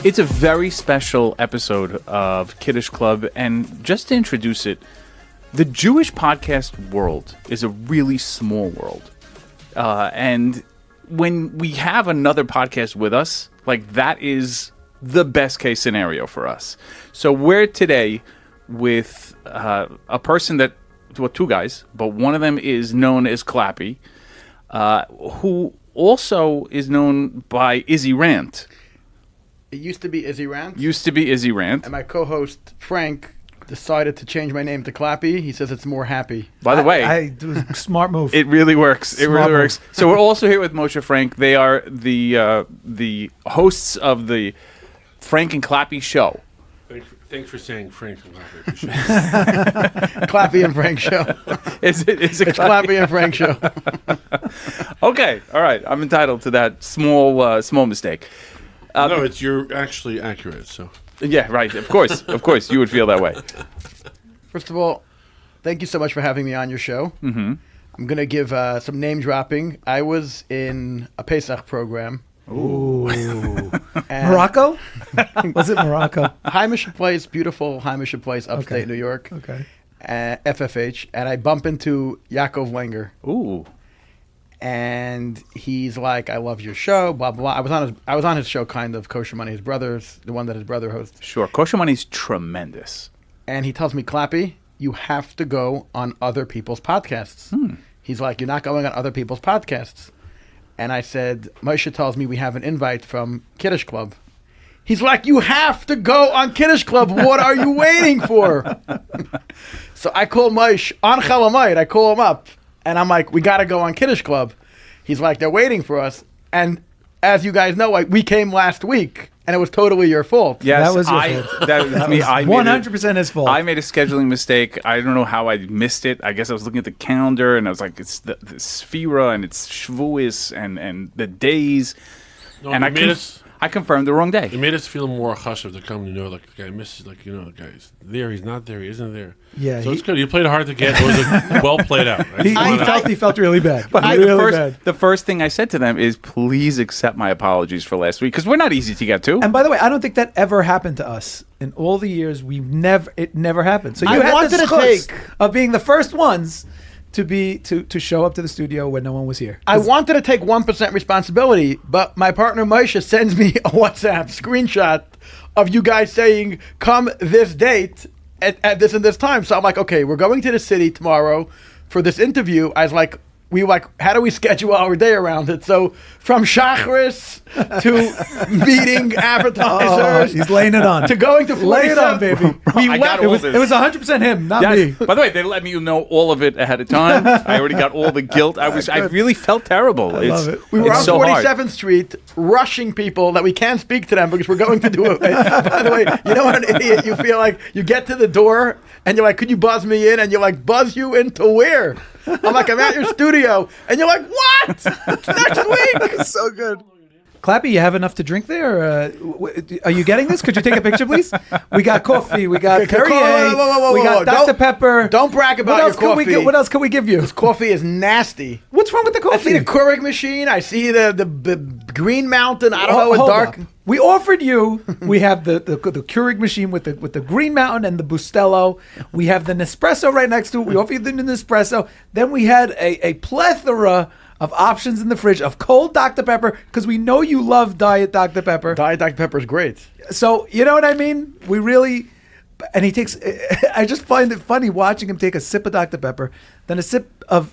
It's a very special episode of Kiddush Club, and just to introduce it, the Jewish podcast world is a really small world. And when we have another podcast with us, like that is the best case scenario for us. So we're today with a person that, well, two guys, but one of them is known as Clappy, who also is known by Izzy Rant. It used to be Izzy Rant. And my co-host, Frank, decided to change my name to Clappy. He says it's more happy. By the way, I do a smart move. It really works. Smart move. Works. So we're also here with Moshe Frank. They are the hosts of the Frank and Clappy show. Thanks for saying Frank and Clappy. Clappy and Frank show. It's Clappy and Frank show. Okay, all right. I'm entitled to that small mistake. No, you're actually accurate. So yeah, right. Of course, you would feel that way. First of all, thank you so much for having me on your show. Mm-hmm. I'm gonna give some name dropping. I was in a Pesach program. Ooh. Morocco? Was it Morocco? Heimische place, beautiful Heimische place, upstate New York. Okay. FFH, and I bump into Yaakov Wenger. Ooh. And he's like, "I love your show." Blah blah. I was on his show, kind of Kosher Money, his brother's, the one that his brother hosts. Sure, Kosher Money's tremendous. And he tells me, "Clappy, you have to go on other people's podcasts." He's like, "You're not going on other people's podcasts." And I said, "Moshe tells me we have an invite from Kiddush Club." He's like, "You have to go on Kiddush Club. What are you waiting for?" So I call Moshe on Chalamayit. I call him up. And I'm like, "We got to go on Kiddush Club." He's like, "They're waiting for us." And as you guys know, we came last week, and it was totally your fault. Yes, that was your fault. That was me. I 100% his fault. I made a scheduling mistake. I don't know how I missed it. I guess I was looking at the calendar, and I was like, it's the Sphira, and it's Shavuos, and the days. no, And I confirmed the wrong day. it made us feel more chashuv to come to know, like the guy misses, like the guy's there, he's not there, he isn't there. Yeah, so it's good. You played hard to get. It was well played out. Right? He felt really bad. But really bad. the first thing I said to them is, please accept my apologies for last week, because we're not easy to get to. And by the way, I don't think that ever happened to us in all the years. It never happened. So you I had wanted this to chutz take- of being the first ones to show up to the studio when no one was here. I wanted to take 1% responsibility, but my partner Moshe sends me a WhatsApp screenshot of you guys saying, "Come this date at this and this time." So I'm like, "Okay, we're going to the city tomorrow for this interview." I was like, how do we schedule our day around it? So from Shachris to meeting advertisers, He's laying it on. to going to Lay it on, baby. We I got left. all It was 100% him, not me. By the way, they let me know all of it ahead of time. I already got all the guilt. I really felt terrible. I love it. We were it's on so 47th hard. Street, rushing people that we can't speak to them because we're going to do it. By the way, you know what an idiot you feel like? You get to the door and you're like, "Could you buzz me in?" And you're like, "Buzz you into where?" I'm like, "I'm at your studio." And you're like, "What? Next week." So good. Clappy, you have enough to drink there? Are you getting this? Could you take a picture, please? We got coffee. We got Perrier. Whoa. We got Dr. Pepper. Don't brag about your coffee. What else can we give you? This coffee is nasty. What's wrong with the I see coffee? the Keurig machine. I see the Green Mountain. I don't know what Hold dark. up. We offered you. We have the Keurig machine with the Green Mountain and the Bustelo. We have the Nespresso right next to it. We offered you the Nespresso. Then we had a plethora of options in the fridge of cold Dr. Pepper because we know you love Diet Dr. Pepper. Diet Dr. Pepper is great. So you know what I mean? We really. And he takes. I just find it funny watching him take a sip of Dr. Pepper, then a sip of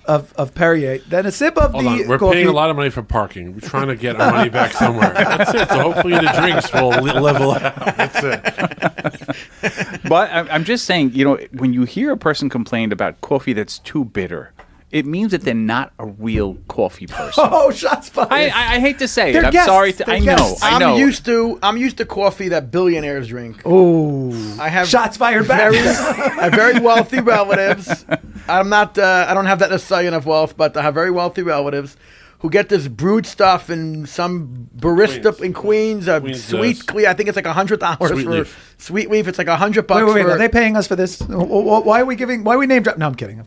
Perrier, then a sip of Hold the on, we're coffee. paying a lot of money for parking. We're trying to get our money back somewhere. That's it. So hopefully the drinks will level out. That's it. But I'm just saying, when you hear a person complain about coffee that's too bitter, it means that they're not a real coffee person. Oh, shots fired! I hate to say it. They're I'm guests. sorry. They're I know. guests. I know. I'm used to coffee that billionaires drink. Oh, I have shots fired back. I have very wealthy relatives. I'm not. I don't have that necessarily enough wealth, but I have very wealthy relatives who get this brewed stuff in some barista in Queens, sweet clear. I think it's like $100 Sweet for leaf. sweet leaf. It's like $100. Wait, for, are they paying us for this? Why are we giving? Why are we name drop? No, I'm kidding.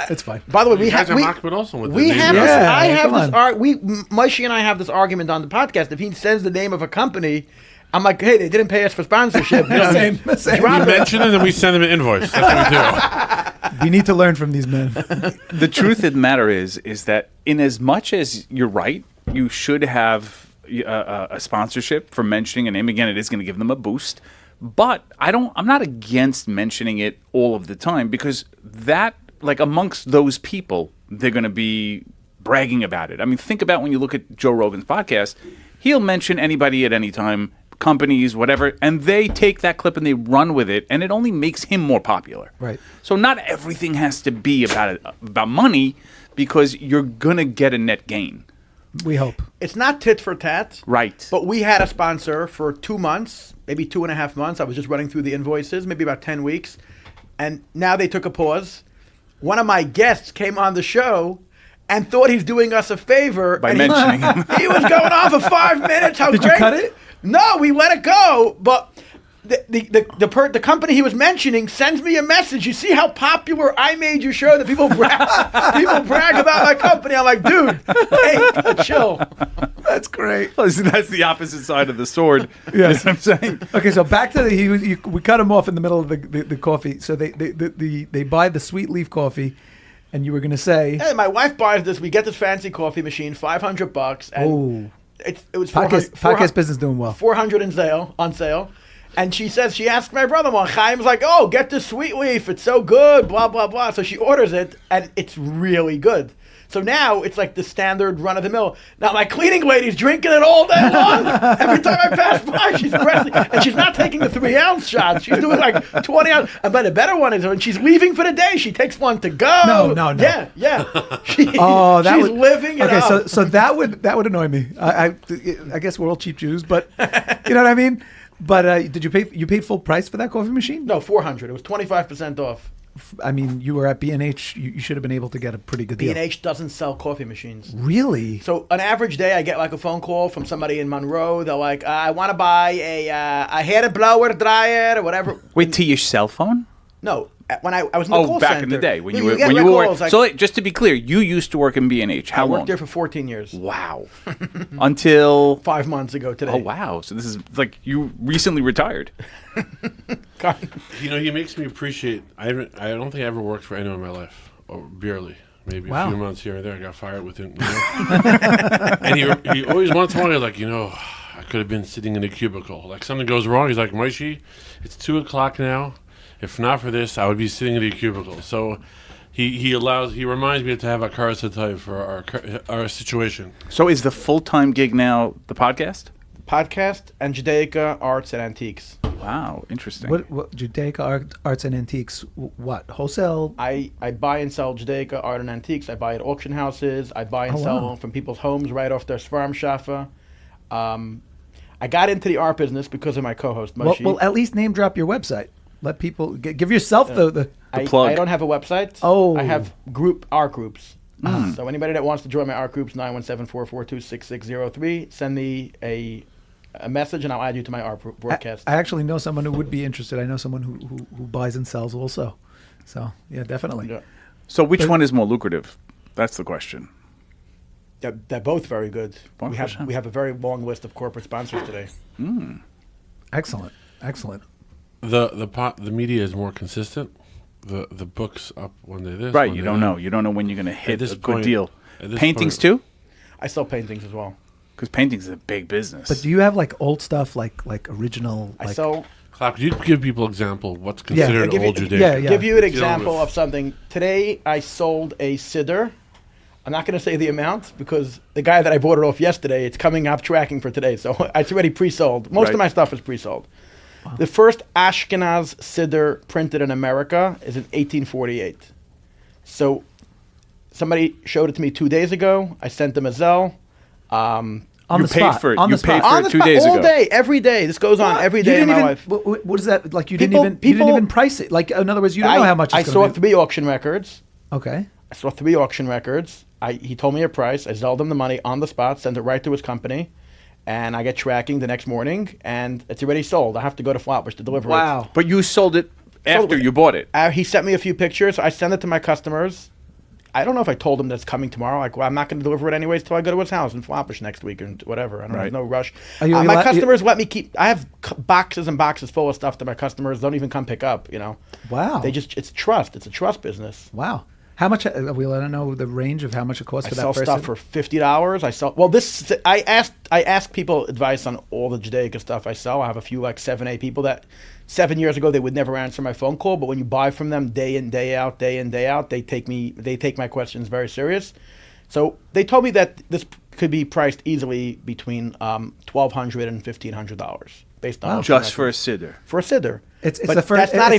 It's fine. By the way, we You guys have are Machbet also with we the have name. this, Yeah, I have come this on. Moshe and I have this argument on the podcast. If he says the name of a company I'm like, hey, they didn't pay us for sponsorship. Same. We mention it and we send them an invoice. That's what we do. We need to learn from these men. The truth of the matter is that in as much as you're right, you should have a sponsorship for mentioning a name. Again, it is going to give them a boost. But I'm not against mentioning it all of the time, because that, like, amongst those people, they're going to be bragging about it. I mean, think about when you look at Joe Rogan's podcast, he'll mention anybody at any time, companies, whatever, and they take that clip and they run with it, and it only makes him more popular. Right. So not everything has to be about money, because you're going to get a net gain. We hope. It's not tit for tat. Right. But we had a sponsor for 2 months, maybe 2.5 months. I was just running through the invoices, maybe about 10 weeks. And now they took a pause. One of my guests came on the show and thought he's doing us a favor. By mentioning him. He was going on for 5 minutes. How Did great. you cut it? No, we let it go. But the company he was mentioning sends me a message. You see how popular I made your show that people brag about my company. I'm like, dude, hey, chill. That's great. That's the opposite side of the sword. Yes. You know what I'm saying? Okay, so back to we cut him off in the middle of the coffee. So they buy the sweet leaf coffee, and you were going to say, Hey, my wife buys this. We get this fancy coffee machine, $500, and it was podcast business doing well. 400 on sale. And she asked my brother-in-law, Chaim's like, oh, get this sweet leaf. It's so good, blah, blah, blah. So she orders it, and it's really good. So now it's like the standard run-of-the-mill. Now my cleaning lady's drinking it all day long. Every time I pass by, she's pressing. And she's not taking the 3-ounce shots. She's doing like 20 ounce. But the better one is when she's leaving for the day, she takes one to go. No. Yeah. She's Living it up. Okay, so that would annoy me. I guess we're all cheap Jews, but you know what I mean? But did you paid full price for that coffee machine? No, $400. It was 25% off. I mean, you were at B&H. You should have been able to get a pretty good deal. B&H doesn't sell coffee machines. Really? So an average day, I get like a phone call from somebody in Monroe. They're like, I want to buy a hair blower, dryer, or whatever. Wait, to your cell phone? No, when I was in the call center. Back in the day when Yeah, you were get when you were. calls, like, So just to be clear, you used to work in B&H. How I long? worked there for 14 years. Wow. Until 5 months ago today. Oh wow! So this is like you recently retired. You know, he makes me appreciate. I don't think I ever worked for anyone in my life, or barely. Maybe Wow. a few months here and there. I got fired within. And he always once in a while, like, I could have been sitting in a cubicle. Like something goes wrong, he's like, Moshe, it's 2:00 now. If not for this, I would be sitting in a cubicle. So he reminds me to have a karasatay for our situation. So is the full-time gig now the podcast? Podcast and Judaica Arts and Antiques. Wow, interesting. What Judaica Arts and Antiques? What wholesale? I buy and sell Judaica art and antiques. I buy at auction houses. I buy and Oh, sell wow. from people's homes right off their seforim shafa. I got into the art business because of my co-host Moshe. Well, at least name drop your website. Let people give yourself the plug. I don't have a website. Oh. I have art groups. So anybody that wants to join my art groups, 917-442-6603, send me a message and I'll add you to my art broadcast. I actually know someone who would be interested. I know someone who buys and sells also. So yeah, definitely. Yeah. So which one is more lucrative? That's the question. They're both very good. Both for sure. We have a very long list of corporate sponsors today. Excellent. The media is more consistent. The book's up one day this. Right, one you day don't that. know. You don't know when you're going to hit this a good point- deal. at this Paintings point- too? I sell paintings as well. Because paintings is a big business. But do you have like old stuff, like original? I Like, sell. Clap, could you give people example of what's considered give you- old Judaica? yeah. Give you an Deal example with- of something. Today I sold a siddur. I'm not going to say the amount because the guy that I bought it off yesterday, it's coming up tracking for today. So it's already pre-sold. Most Right. of my stuff is pre-sold. The first Ashkenaz siddur printed in America is in 1848. So somebody showed it to me 2 days ago. I sent them a Zelle. on you the paid spot. for it. On You the paid spot. for On it the 2 spot, days all ago. day, every day. This goes on every You day in didn't my even. life. What is that? Like you People- didn't even people- price it. Like in other words, you don't know how much. I It's saw gonna be. 3 auction records. Okay. I saw 3 auction records. He told me a price. I sold him the money on the spot, sent it right to his company, and I get tracking the next morning, and it's already sold. I have to go to Flatbush to deliver it. But you sold it after you bought it. He sent me a few pictures. I send it to my customers. I don't know if I told him that's coming tomorrow. Like, well, I'm not going to deliver it anyways till I go to his house in Flatbush next week and whatever. I don't have no rush. My customers let me keep. I have boxes and boxes full of stuff that my customers don't even come pick up. You know. Wow. It's trust. It's a trust business. Wow. How much? We let them know the range of how much it costs for that. I sell stuff for $50. I sell. Well, this I ask people advice on all the Judaica stuff I sell. I have a few like 7-8 people that 7 years ago they would never answer my phone call, but when you buy from them day in day out, they take my questions very serious. So they told me that this could be priced easily between $1,200 and $1,500 based on just for a siddur. For a siddur. It's but the first. That's not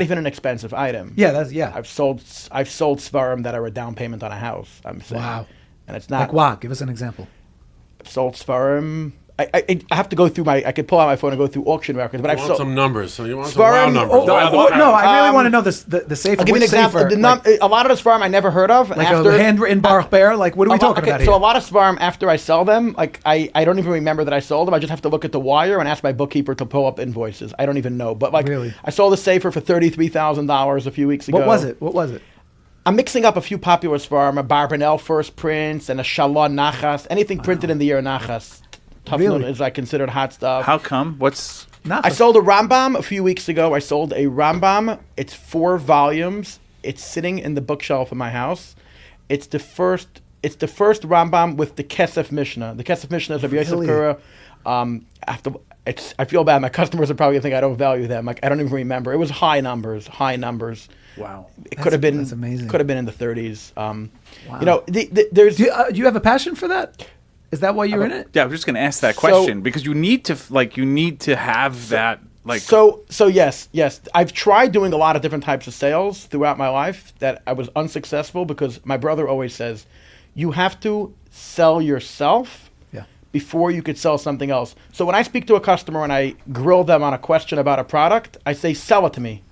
even an expensive item. Yeah, I've sold seforim that are a down payment on a house. I'm saying. Wow. And it's not. Like what? Give us an example. I've sold seforim. I have to go through I could pull out my phone and go through auction records, but I've sold some numbers. So you want some wild numbers. No, I really want to know the safer. I'll give you an example. A lot of the seforim I never heard of. Like a handwritten Baruch Bear? Like, what are we talking about here? So a lot of seforim, after I sell them, like I don't even remember that I sold them. I just have to look at the wire and ask my bookkeeper to pull up invoices. I don't even know. But like, really? I sold a safer for $33,000 a few weeks ago. What was it? I'm mixing up a few popular seforim, a Barbanel First Prince and a Shalon Nachas, anything printed in the year Nachas. Tafnun is like considered hot stuff. How come? I sold a Rambam a few weeks ago. I sold a Rambam. It's 4 volumes. It's sitting in the bookshelf in my house. It's the first Rambam with the Kesef Mishnah. The Kesef Mishnah is Rabbi Yosef Kura. I feel bad. My customers are probably going to think I don't value them. Like I don't even remember. It was high numbers. Wow. It could have been. That's amazing. Could have been in the 30s. Wow. You know, there's. Do you have a passion for that? Is that why you're in it? Yeah, I was just going to ask that question because you need to have that. Like So yes. I've tried doing a lot of different types of sales throughout my life that I was unsuccessful because my brother always says, you have to sell yourself before you could sell something else. So when I speak to a customer and I grill them on a question about a product, I say, sell it to me.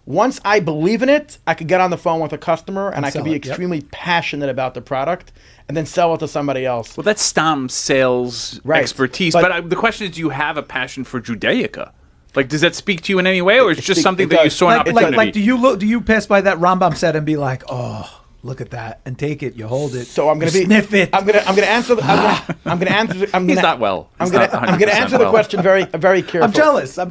Once I believe in it, I could get on the phone with a customer and I could be extremely passionate about the product and then sell it to somebody else. Well, that's Stam sales expertise. But the question is, do you have a passion for Judaica? Like, does that speak to you in any way, or it's just something that you saw an opportunity? Like, do you pass by that Rambam set and be like, oh, look at that, and take it, you hold it, so I'm going to sniff it. I'm going to answer. I'm going to answer. He's not well. I'm going to answer the question very carefully. I'm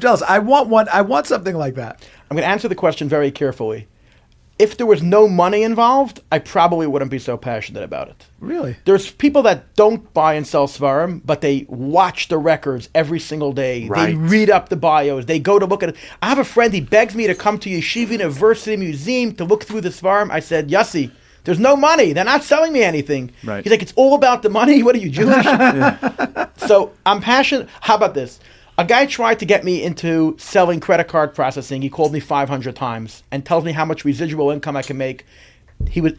jealous. I want one. I want something like that. I'm going to answer the question very carefully. If there was no money involved, I probably wouldn't be so passionate about it. Really? There's people that don't buy and sell seforim, but they watch the records every single day. Right. They read up the bios. They go to look at it. I have a friend, he begs me to come to Yeshiva University Museum to look through the seforim. I said, Yossi, there's no money. They're not selling me anything. Right. He's like, it's all about the money. What are you, Jewish? So I'm passionate. How about this? A guy tried to get me into selling credit card processing. He called me 500 times and tells me how much residual income I can make.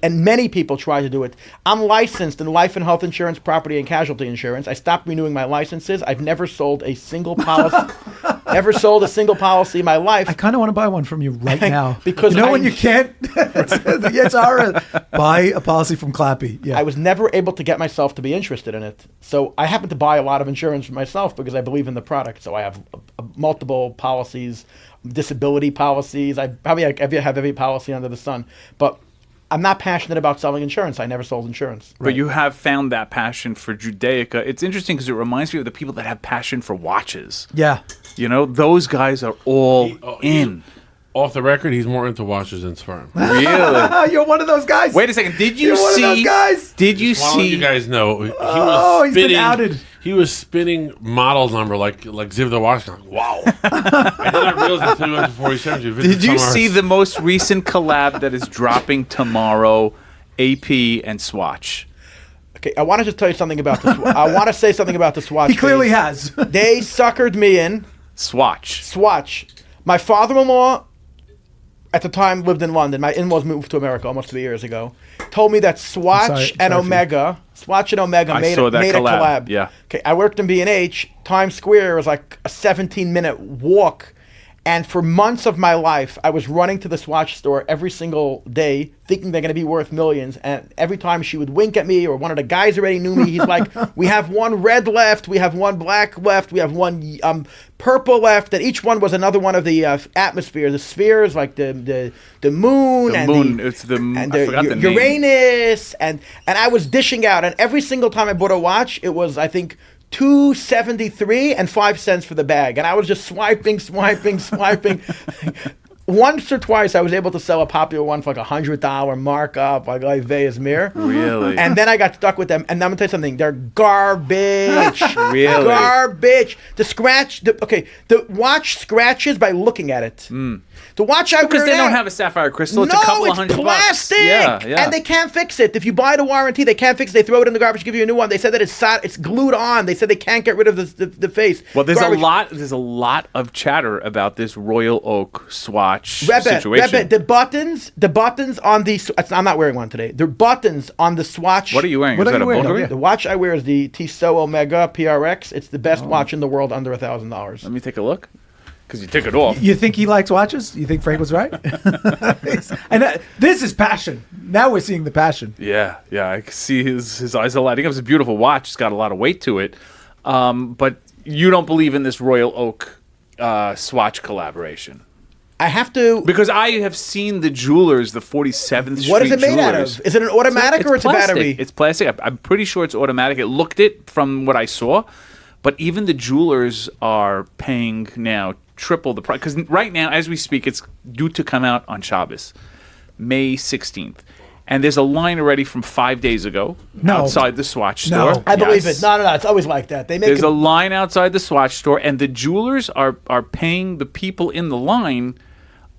And many people try to do it. I'm licensed in life and health insurance, property and casualty insurance. I stopped renewing my licenses. I've never sold a single policy. In my life. I kind of want to buy one from you right now. Because when you can't, it's hard. Buy a policy from Clappy. Yeah. I was never able to get myself to be interested in it. So I happen to buy a lot of insurance for myself because I believe in the product. So I have multiple policies, disability policies. I probably have every policy under the sun. But I'm not passionate about selling insurance. I never sold insurance. But you have found that passion for Judaica. It's interesting because it reminds me of the people that have passion for watches. Yeah. You know, those guys are all in. Off the record, he's more into watches than seforim. Really? You're one of those guys. Wait a second. Did you You're see? One of those guys. Did you Just see? want you guys know he was spinning. He's been outed. He was spinning model number like Ziv the watch. Like, wow. I did not realize until we went to 47. Did you see the most recent collab that is dropping tomorrow? AP and Swatch. Okay, I want to just tell you something about this. I want to say something about the Swatch. He clearly has. They suckered me in. Swatch. My father-in-law at the time lived in London. My in-laws moved to America almost 3 years ago. Told me that Swatch and Omega made a collab. Yeah. Okay, I worked in B&H. Times Square was like a 17-minute walk. And for months of my life, I was running to this watch store every single day, thinking they're going to be worth millions. And every time she would wink at me, or one of the guys already knew me, he's like, we have one red left, we have one black left, we have one purple left. And each one was another one of the atmosphere, the spheres, like the moon. The and moon, the, it's the and I forgot the name. Uranus. And I was dishing out. And every single time I bought a watch, it was, I think, $2.73 and 5 cents for the bag, and I was just swiping. Once or twice, I was able to sell a popular one for like $100 markup, like Veasmir. Really? And then I got stuck with them. And I'm gonna tell you something: they're garbage. Really? Garbage. The watch scratches by looking at it. The watch I Because wear they now- don't have a sapphire crystal. It's no, a couple it's of $100. plastic. Yeah. And they can't fix it. If you buy the warranty, they can't fix it. They throw it in the garbage, give you a new one. They said that it's glued on. They said they can't get rid of the face. Well, there's Garbage. a lot of chatter about this Royal Oak swatch Rebbe, situation. the buttons on the. I'm not wearing one today. The buttons on the swatch. What are you wearing? What Is are that you a wearing? Bulgari? Yeah. The watch I wear is the Tissot Omega PRX. It's the best watch in the world, under $1,000. Let me take a look. Because you took it off. You think he likes watches? You think Frank was right? And this is passion. Now we're seeing the passion. Yeah. I can see his eyes are lighting up. It's a beautiful watch. It's got a lot of weight to it. But you don't believe in this Royal Oak swatch collaboration. I have to. Because I have seen the jewelers, the 47th Street What is it made out jewelers. of? Is it an automatic or it's a plastic. battery? It's plastic. I'm pretty sure it's automatic. It looked it from what I saw. But even the jewelers are paying now triple the price. Because right now, as we speak, it's due to come out on Shabbos, May 16th. And there's a line already from 5 days ago outside the Swatch No. store. I believe Yes. it. No. It's always like that. They make There's it. a line outside the Swatch store, and the jewelers are paying the people in the line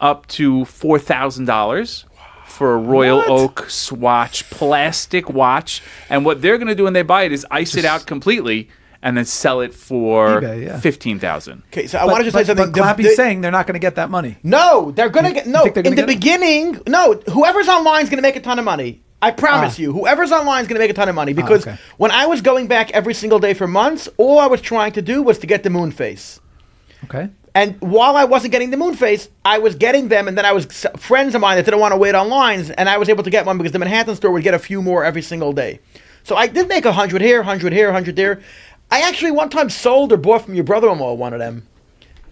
up to $4,000 for a Royal Oak Swatch plastic watch. And what they're going to do when they buy it is ice it out completely and then sell it for eBay, yeah. $15,000. Okay, so I want to just say something. But Clappy's saying they're not going to get that money. No, they're gonna get no. think they're In gonna the get it? beginning, no. Whoever's online is gonna make a ton of money. I promise you. Whoever's online is gonna make a ton of money because okay. when I was going back every single day for months, all I was trying to do was to get the moon face. Okay. And while I wasn't getting the moon face, I was getting them, and then I was friends of mine that didn't want to wait online, and I was able to get one because the Manhattan store would get a few more every single day. So I did make 100 here, 100 here, 100 there. I actually one time sold or bought from your brother-in-law one of them.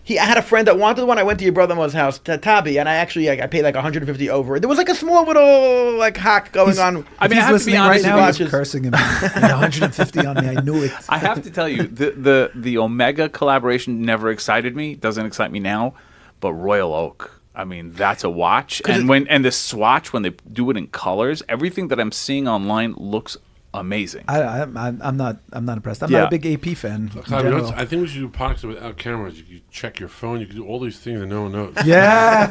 I had a friend that wanted one. I went to your brother-in-law's house, Tabi, and I paid like 150 over. There was like a small little like hack going on. I mean, I He's have to be listening right honest now. with He's watches. cursing him. 150 on me. I knew it. I have to tell you, the Omega collaboration never excited me. Doesn't excite me now. But Royal Oak, I mean, that's a watch. And the Swatch, when they do it in colors, everything that I'm seeing online looks amazing. I'm not impressed. I'm Yeah. not a big AP fan. in general. I think we should do podcasts without cameras. You can check your phone. You can do all these things that no one knows. Yeah.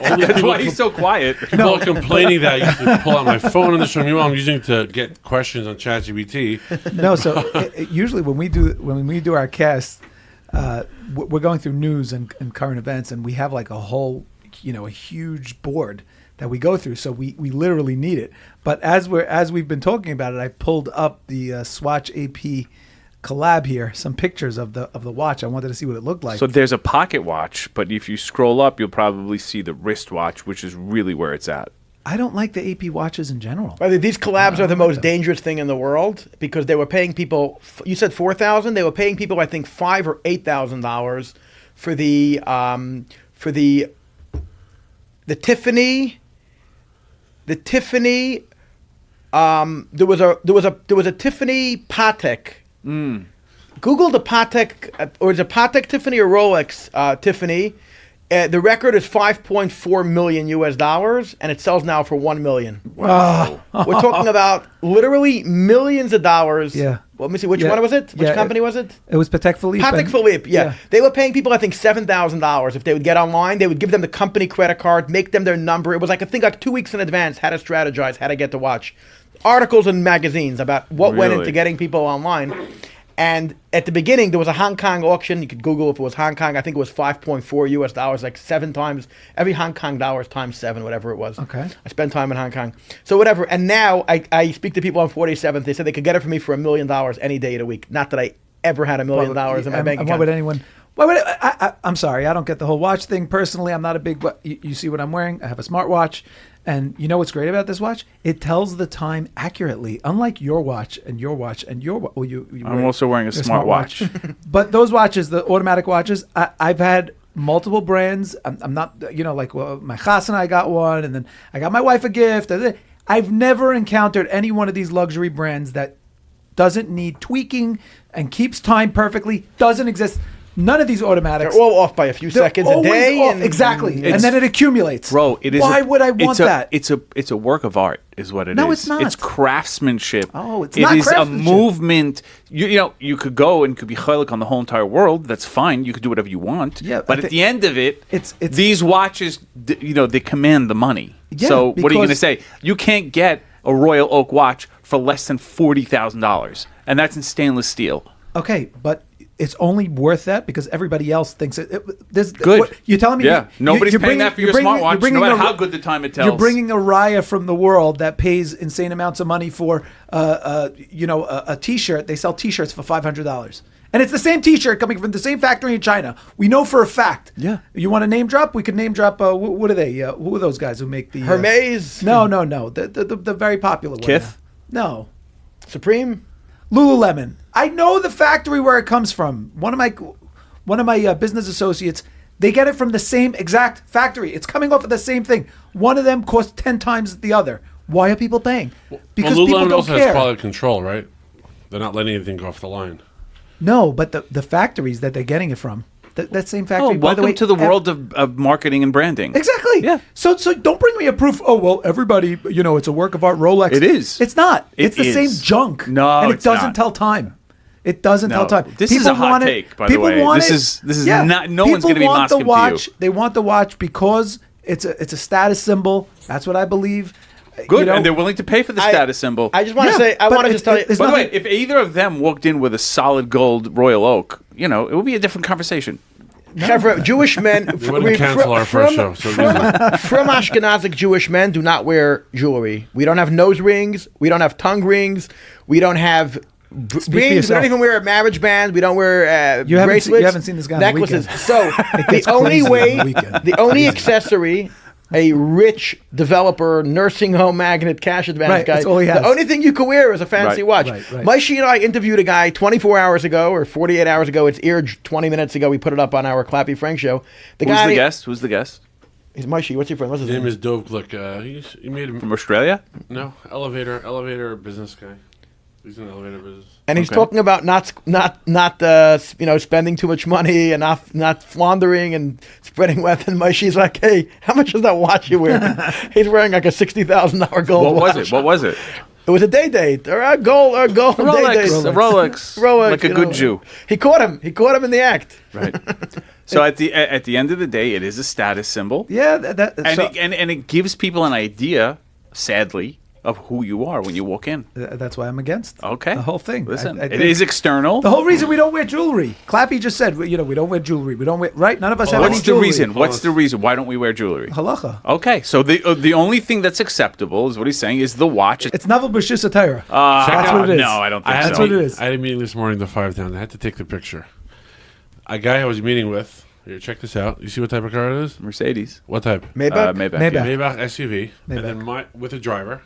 All these That's people why he's so quiet. People are complaining that I used to pull out my phone in this room. Meanwhile, I'm using it to get questions on ChatGPT. No, so usually when we do our cast, we're going through news and current events, and we have like a whole, a huge board that we go through. So we literally need it. But as we've been talking about it, I pulled up the Swatch AP collab here, some pictures of the watch. I wanted to see what it looked like. So there's a pocket watch, but if you scroll up, you'll probably see the wristwatch, which is really where it's at. I don't like the AP watches in general. By the way, these collabs are the most dangerous thing in the world because they were paying people. You said 4,000. They were paying people, I think, $5,000 or $8,000 for the Tiffany. The Tiffany. There was a Tiffany Patek. Google the Patek, or is it Patek Tiffany or Rolex Tiffany? The record is $5.4 million US, and it sells now for $1 million. Wow. We're talking about literally millions of dollars. Yeah. Well, let me see. Which one was it? Which Yeah, company was it? It was Patek Philippe. Patek and- Philippe, yeah. They were paying people, I think, $7,000 if they would get online. They would give them the company credit card, make them their number. It was like, I think, like 2 weeks in advance, how to strategize, how to get the watch. Articles in magazines about what went Really? into getting people online. And at the beginning, there was a Hong Kong auction. You could Google if it was Hong Kong. I think it was $5.4 US, like 7 times. Every Hong Kong dollar is times 7, whatever it was. Okay. I spent time in Hong Kong. So whatever. And now I speak to people on 47th. They said they could get it for me for $1 million any day of the week. Not that I ever had $1 million in my bank and account. why would anyone Wait, I'm sorry. I don't get the whole watch thing. Personally, I'm not a big... You see what I'm wearing? I have a smartwatch. And you know what's great about this watch? It tells the time accurately. Unlike your watch and your watch and your... Well, I'm also wearing a smartwatch. But those watches, the automatic watches, I've had multiple brands. I'm not... my chas and I got one. And then I got my wife a gift. I've never encountered any one of these luxury brands that doesn't need tweaking and keeps time perfectly. Doesn't exist. None of these automatics. They're all off by a few seconds a day. Exactly. And then it accumulates. Bro, it is. Why would I want that? It's a work of art, is what it is. No, it's not. It's craftsmanship. Oh, it's not craftsmanship. It is a movement. You could go and could be chaylik on the whole entire world. That's fine. You could do whatever you want. Yeah, but at the end of it, it's these watches, they command the money. Yeah, so what are you going to because- say? You can't get a Royal Oak watch for less than $40,000, and that's in stainless steel. Okay, but it's only worth that because everybody else thinks it. Good. You're telling me? Yeah. Nobody's paying that for your smartwatch, no matter how good the time it tells. You're bringing a Raya from the world that pays insane amounts of money for, a T-shirt. They sell T-shirts for $500, and it's the same T-shirt coming from the same factory in China. We know for a fact. Yeah. You want to name drop? We could name drop. What are they? Who are those guys who make the Hermes? No. The very popular one. Kith? No. Supreme? Lululemon. I know the factory where it comes from. One of my business associates, they get it from the same exact factory. It's coming off of the same thing. One of them costs 10 times the other. Why are people paying? Because people Lululemon don't also care. has quality control, right? They're not letting anything go off the line. No, but the factories that they're getting it from, that same factory. by the welcome way, to the world of marketing and branding. Exactly. Yeah. So don't bring me a proof. Oh well, everybody, it's a work of art. Rolex. It is. It's not. It's It the is. same junk. No, and it it's doesn't not. tell time. It doesn't tell time. This is a hot want it- take, by the people way. want This it- is not. No one's going to be People want the masking watch. to you. They want the watch because it's a status symbol. That's what I believe. Good, and they're willing to pay for the status symbol. I just want to say, I but want to just tell you. it's By the way, nothing- if either of them walked in with a solid gold Royal Oak, it would be a different conversation. However, Jewish men They wouldn't cancel our first show. So from Ashkenazic Jewish men do not wear jewelry. We don't have nose rings. We don't have tongue rings. We don't have rings. We yourself. don't even wear marriage bands. We don't wear You haven't bracelets. you haven't seen this guy on the necklaces. weekend. So the gets only crazy way, on the weekend. the only accessory. A rich developer, nursing home magnate, cash advance Right, guy. that's all he has. The only thing you could wear is a fancy Right. watch. Right. Maishi and I interviewed a guy 24 hours ago or 48 hours ago. It's aired 20 minutes ago. We put it up on our Clappy Frank show. Who's the guest? He's Maishi. What's your friend? What's his his name? name is Dov Glick. He made him From Australia? no elevator business guy. He's in the elevator business. And he's Okay. talking about not spending too much money and not floundering and spreading wealth. And Maishi's like, hey, how much is that watch you're wearing? He's wearing like a $60,000 gold watch. What was it? It was a day date or a gold day date. Rolex. Rolex, Like a you good know. Jew. He caught him in the act. Right. So at the end of the day, it is a status symbol. Yeah, And it gives people an idea, sadly, of who you are when you walk in. that's why I'm against Okay. the whole thing. Listen, I it think is external. the whole reason we don't wear jewelry. Clappy just said, we don't wear jewelry. We don't wear, right? None of us have any What's the jewelry. reason? What's the reason? Why don't we wear jewelry? Halacha. Okay, so the only thing that's acceptable is what he's saying is the watch. It's Naval B'Shus Atayra. That's what it is. No, I don't think That's so. what it is. I had a meeting this morning to 5 down. I had to take the picture. A guy I was meeting with. Here, check this out. You see what type of car it is? Mercedes. What type? Maybach? Maybach. Maybach. yeah. Maybach SUV. And then with a driver.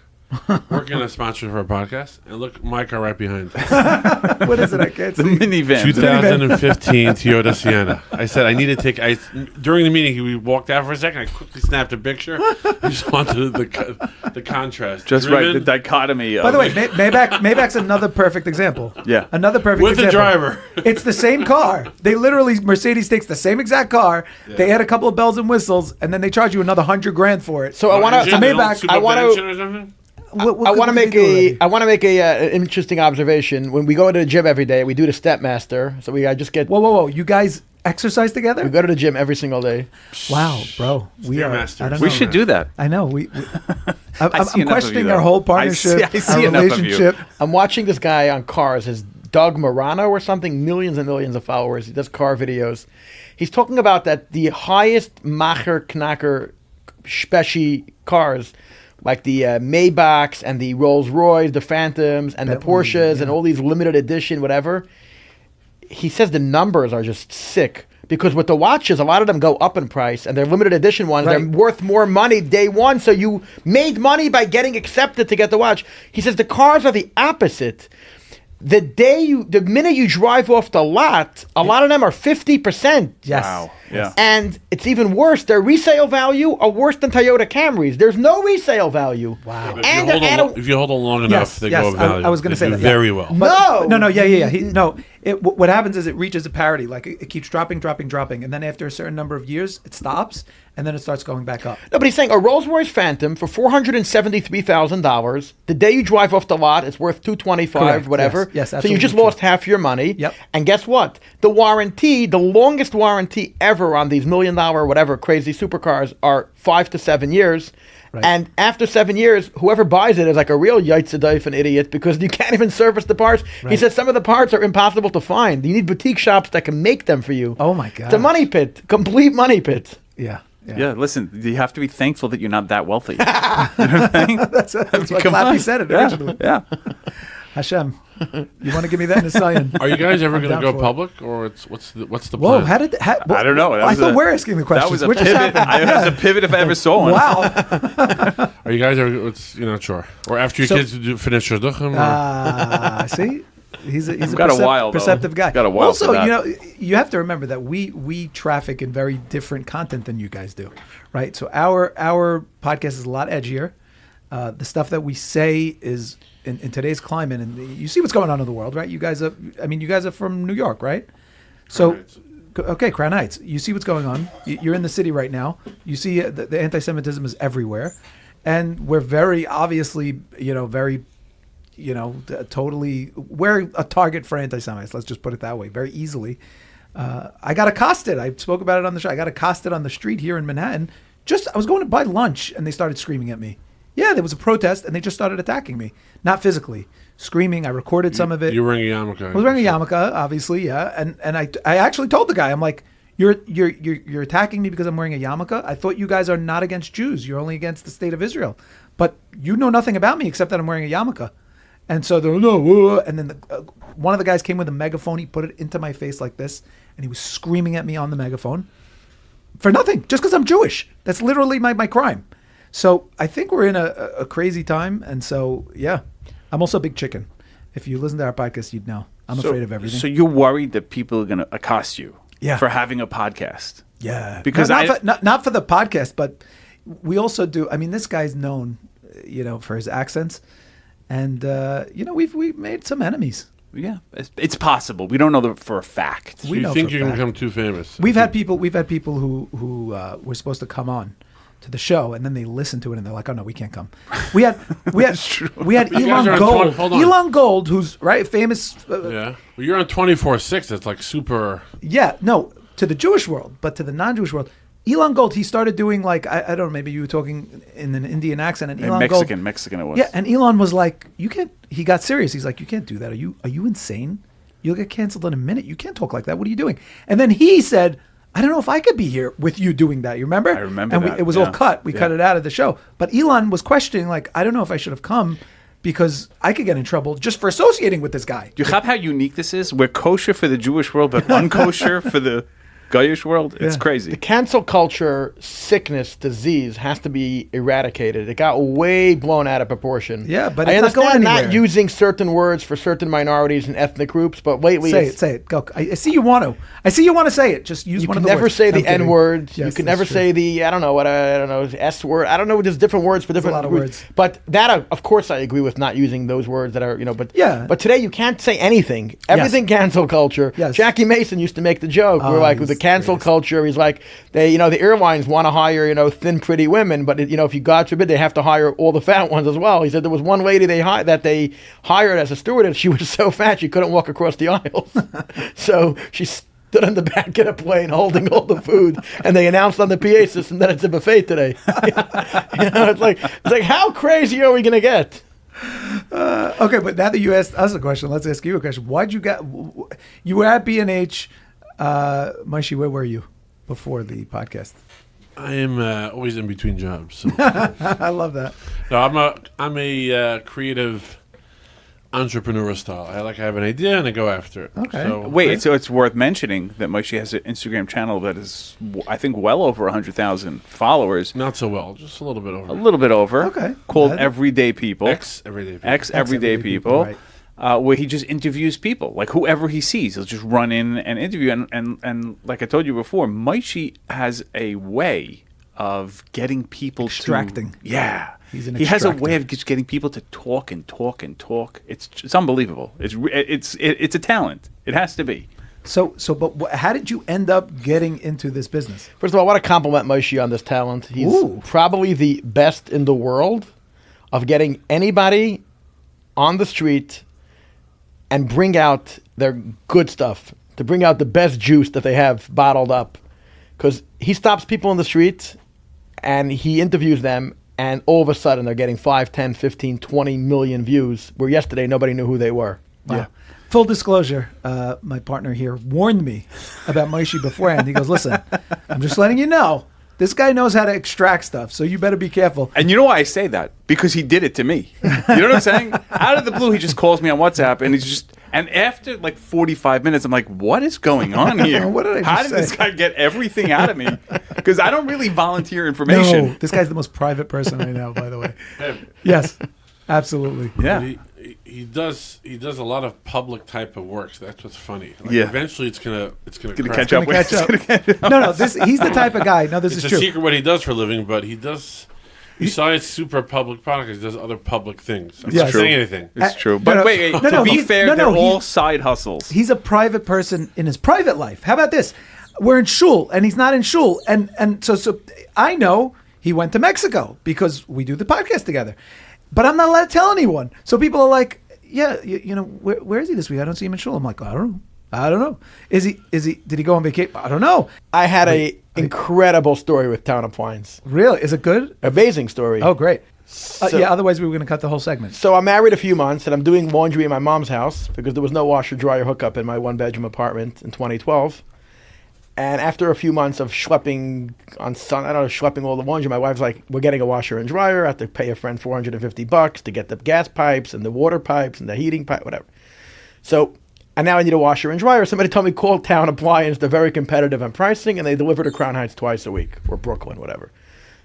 Working on a sponsor for a podcast. And look, my car right behind. What is it? I can't The see. minivan. 2015 Toyota Sienna. I said I need to take. During the meeting, we walked out for a second. I quickly snapped a picture. I just wanted the contrast. Just right, the Driven dichotomy. By the way, Maybach's another perfect example. Yeah. Another perfect with the example. driver. It's the same car. They literally, Mercedes takes the same exact car. They add a couple of bells and whistles, and then they charge you another $100,000 for it. So I want Engine, to. they don't Maybach, soup I up the wanna- engine or something? I want to make an interesting observation. When we go to the gym every day, we do the Stepmaster. So I just get. Whoa. You guys exercise together? We go to the gym every single day. Wow, bro. We are. Stairmasters. I don't we know. should do that. I know. I'm enough of questioning you, our though. whole I partnership, see our enough of you. relationship. I'm watching this guy on cars. His Doug Morano or something. Millions and millions of followers. He does car videos. He's talking about that the highest Macher Knacker Speci cars, like the Maybachs and the Rolls Royce, the Phantoms and the Porsches and all these limited edition whatever. He says the numbers are just sick. Because with the watches, a lot of them go up in price, and they're limited edition ones. Right. They're worth more money day one, so you made money by getting accepted to get the watch. He says the cars are the opposite. The minute you drive off the lot, a lot of them are 50%. Yes. Wow. Yeah. And it's even worse. Their resale value are worse than Toyota Camrys. There's no resale value. Wow. If, And- you hold and- on, if you hold on long enough, they go yes, up value. I was going to They say do that. Yeah. very well. No. Yeah. No, what happens is it reaches a parity. Like it keeps dropping, and then after a certain number of years, it stops, and then it starts going back up. No, but he's saying a Rolls-Royce Phantom for $473,000. The day you drive off the lot, it's worth $225, Correct. whatever. Yes, so you absolutely just true. lost half your money. Yep. And guess what? The warranty, the longest warranty ever on these $1 million whatever crazy supercars are 5 to 7 years. Right. And after 7 years, whoever buys it is like a real Yitzhadif an idiot because you can't even service the parts. He Right. says some of the parts are impossible to find. You need boutique shops that can make them for you. Oh my It's a God. money pit, complete money pit. Yeah. Yeah, listen, you have to be thankful that you're not that wealthy. That's what Come Clappy on. said it Yeah, originally. yeah. Hashem, you want to give me that in a sign? Are you guys ever going to down go for it. public, or what's the plan? Whoa, how did I don't know. That I was thought a- we're asking the questions. That was a What just pivot. happened? That was a pivot if I ever saw one. Wow. Are you guys ever? You're not sure, or after your So- kids finish your duchem? See, he's a got a while, though. perceptive guy. Got a while Also, for that. you know, you have to remember that we traffic in very different content than you guys do, right? So our podcast is a lot edgier. The stuff that we say is in today's climate, and you see what's going on in the world, right? You guys are from New York, right? So. Heights. Okay, Crown Heights. You see what's going on. You're in the city right now. You see the anti-Semitism is everywhere, and we're very obviously, totally we're a target for anti-Semites. Let's just put it that way, very easily. I got accosted. I spoke about it on the show. I got accosted on the street here in Manhattan. I was going to buy lunch, and they started screaming at me. Yeah, there was a protest, and they just started attacking me. Not physically, screaming. I recorded some of it. You were wearing a yarmulke. I was wearing a yarmulke, obviously, yeah. And I actually told the guy, I'm like, you're attacking me because I'm wearing a yarmulke? I thought you guys are not against Jews. You're only against the state of Israel. But you know nothing about me except that I'm wearing a yarmulke. And so they're no. And then one of the guys came with a megaphone. He put it into my face like this, and he was screaming at me on the megaphone for nothing, just because I'm Jewish. That's literally my crime. So I think we're in a crazy time. And so, yeah, I'm also a big chicken. If you listen to our podcast, you'd know. I'm afraid of everything. So you're worried that people are going to accost you Yeah. for having a podcast? Yeah, Because not for the podcast, but we also do. I mean, this guy's known, for his accents, and we've made some enemies. Yeah, it's possible. We don't know for a fact. We you know think for a you're going fact. to become too famous? We've had people who were supposed to come on to the show, and then they listen to it and they're like, "Oh no, we can't come." We had guys Elon are on Gold. hold on. Elon Gold, who's famous. Yeah. Well, you're on 24/6. That's like super. Yeah, no, to the Jewish world, but to the non-Jewish world, Elon Gold, he started doing I don't know, maybe you were talking in an Indian accent, and Elon Gold, Mexican it was. yeah, and Elon was like, you can't. He got serious. He's like, you can't do that. Are you insane? You'll get canceled in a minute. You can't talk like that. What are you doing? And then he said, I don't know if I could be here with you doing that. You remember? I remember and that, it was yeah. all cut. We cut it out of the show. But Elon was questioning, I don't know if I should have come because I could get in trouble just for associating with this guy. Do you have how unique this is? We're kosher for the Jewish world, but unkosher for the Goyish world. It's Yeah. crazy. The cancel culture sickness disease has to be eradicated. It got way blown out of proportion. Yeah, but I it's not going understand not anywhere. using certain words for certain minorities and ethnic groups, but lately Say it. Go. I see you want to. I see you want to say it. Just use you one can of the never words. say I'm the kidding. N word. Yes, You can that's never true. say the S word. I don't know. There's different words for different a lot of words. But that, of course, I agree with not using those words that are But Yeah. But today you can't say anything. Everything cancel culture. Yes. Jackie Mason used to make the joke. Oh, We're like with he's the cancel greatest. culture. He's like the airlines want to hire thin pretty women, but if you God forbid they have to hire all the fat ones as well. He said there was one lady that they hired as a stewardess. She was so fat she couldn't walk across the aisles, so she stood on the back of the plane holding all the food, and they announced on the PA system that it's a buffet today. It's like how crazy are we gonna get? Okay, but now that you asked us a question, let's ask you a question. You were at B&H, Maishi, where were you before the podcast? I am always in between jobs. So. I love that. No, I'm a creative entrepreneur style. I have an idea and I go after it. Okay. So, Wait, so it's worth mentioning that Moshe has an Instagram channel that is, I think, well over 100,000 followers. not so well, just a little bit A over. little bit over. Okay. Called That- Everyday People. X everyday. People. Ex Everyday People. right. Where he just interviews people, like whoever he sees. He'll just run in and interview. And like I told you before, Moshe has a way of getting people Extracting. Yeah. He's an he has a extractor. way of just getting people to talk and talk and talk. It's unbelievable. It's a talent. It has to be. But how did you end up getting into this business? First of all, I want to compliment Moshe on this talent. He's Ooh. probably the best in the world of getting anybody on the street and bring out their good stuff, to bring out the best juice that they have bottled up. Because he stops people in the street and he interviews them, and all of a sudden they're getting 5, 10, 15, 20 million views, where yesterday nobody knew who they were. Wow. Yeah. Full disclosure, my partner here warned me about Moshe beforehand. He goes, listen, I'm just letting you know, this guy knows how to extract stuff, so you better be careful. And you know why I say that? Because he did it to me. You know what I'm saying? Out of the blue, he just calls me on WhatsApp, and he's just. And after like 45 minutes, I'm like, what is going on here? What did I How just did this say? guy get everything out of me? Because I don't really volunteer information. No, this guy's the most private person I know, by the way. Him. Yes, absolutely. Yeah. But he does a lot of public type of work. So that's what's funny. Like, Yeah. Eventually, it's gonna Gonna crack. catch up Gonna with catch up. No, he's the type of guy. No, this It's is a true. secret what he does for a living, but he does. Besides super public products, he does other public things. I'm Yes. not saying anything. It's true. no, But no, wait, no, to no, be he's- fair, no, no, they're all he's- side hustles. He's a private person in his private life. How about this? We're in shul, and he's not in shul, and so I know he went to Mexico because we do the podcast together, but I'm not allowed to tell anyone. So people are like, "Yeah, you know, where is he this week? I don't see him in shul." I'm like, I don't know. Is he? Did he go on vacation? I don't know. I had a incredible story with Town Appliance. Really? Is it good? Amazing story. Oh, great. So- Yeah. Otherwise, we were going to cut the whole segment. So I'm married a few months, and I'm doing laundry in my mom's house because there was no washer dryer hookup in my one-bedroom apartment in 2012. And after a few months of schlepping schlepping all the laundry, my wife's like, "We're getting a washer and dryer. I have to pay a friend $450 to get the gas pipes and the water pipes and the heating pipe, whatever." So, and now I need a washer and dryer. Somebody told me call Town Appliance. They're very competitive on pricing, and they deliver to Crown Heights twice a week, or Brooklyn, whatever.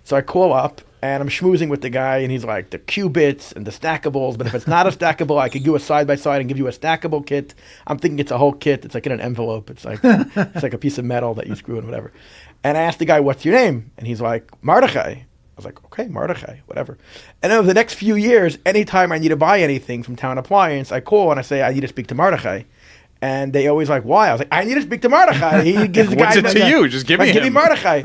So I call up, and I'm schmoozing with the guy, and he's like, the qubits and the stackables, but if it's not a stackable, I could do a side-by-side and give you a stackable kit. I'm thinking it's a whole kit. It's like in an envelope. It's like a piece of metal that you screw in, whatever. And I asked the guy, "What's your name?" And he's like, "Mordechai." I was like, "Okay, Mordechai, whatever." And then over the next few years, anytime I need to buy anything from Town Appliance, I call and I say, "I need to speak to Mordechai." And they always like, "Why?" I was like, "I need to speak to Mordechai." He gives the What's guy it to you? Just give me Give me him. Mordechai.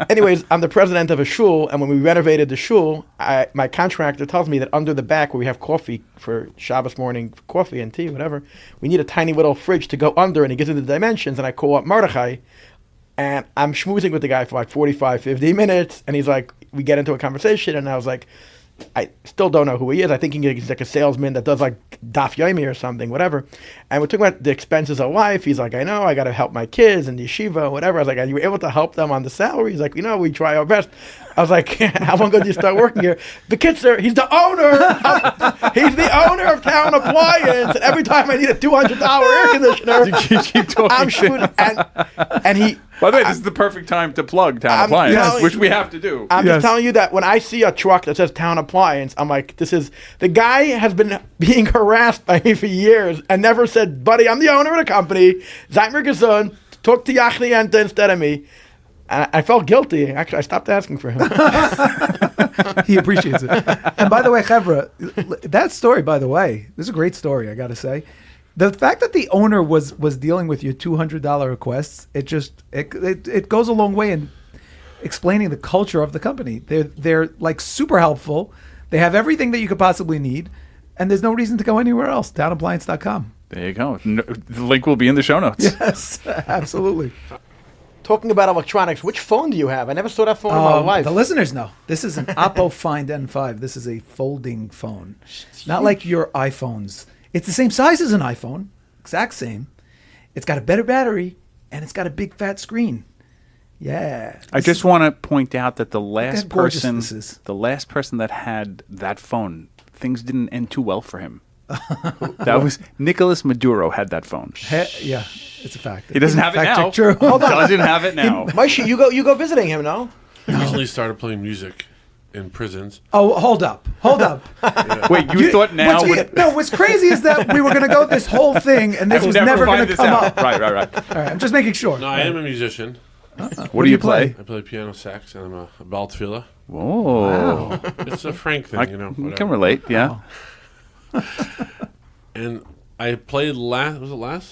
Anyways, I'm the president of a shul, and when we renovated the shul, my contractor tells me that under the back where we have coffee for Shabbos morning, coffee and tea, whatever, we need a tiny little fridge to go under, and he gives me the dimensions, and I call up Mordechai, and I'm schmoozing with the guy for like 45, 50 minutes, and he's like, we get into a conversation, and I was like, I still don't know who he is. I think he's like a salesman that does like daf yomi or something, whatever. And we're talking about the expenses of life. He's like, I know, I got to help my kids and yeshiva, whatever. I was like, are you able to help them on the salary? He's like, we try our best. I was like, how long ago did you start working here? The kid, sir, he's the owner. He's the owner of Town Appliance. And every time I need a $200 air conditioner, You keep talking. I'm shooting. And he... By the way, this is the perfect time to plug Town I'm Appliance, telling which you- we have to do. I'm Yes. just telling you that when I see a truck that says Town Appliance, I'm like, the guy has been being harassed by me for years and never said, buddy, I'm the owner of the company. Seid mir gesund. Talk to Yachliente instead of me. And I felt guilty. Actually, I stopped asking for him. He appreciates it. And by the way, Chevra, that story, by the way, this is a great story, I got to say. The fact that the owner was dealing with your $200 requests, it goes a long way in explaining the culture of the company. They're like super helpful. They have everything that you could possibly need, and there's no reason to go anywhere else. Townappliance.com. There you go. The link will be in the show notes. Yes, absolutely. Talking about electronics, which phone do you have? I never saw that phone in my life. The listeners know. This is an Oppo Find N5. This is a folding phone. Not like your iPhones. It's the same size as an iPhone. Exact same. It's got a better battery, and it's got a big fat screen. Yeah. I just want to point out that the how last gorgeous person, this is. the last person that had that phone, things didn't end too well for him. That was Nicolas Maduro had that phone. Yeah, it's a fact. He doesn't have it Fact now. check true. Hold on. Doesn't have it now. Moshe, you go visiting him, no? He recently started playing music in prisons. Oh, hold up. Wait, you thought now? What's crazy is that we were going to go this whole thing, and this I'll was never going find to this come out. up. Right. All right, I'm just making sure. No, I am a musician. What do you play? I play piano, sax, and I'm a bal tefillah. Whoa. Wow. It's a Frank thing, I whatever. can relate, yeah. And I played last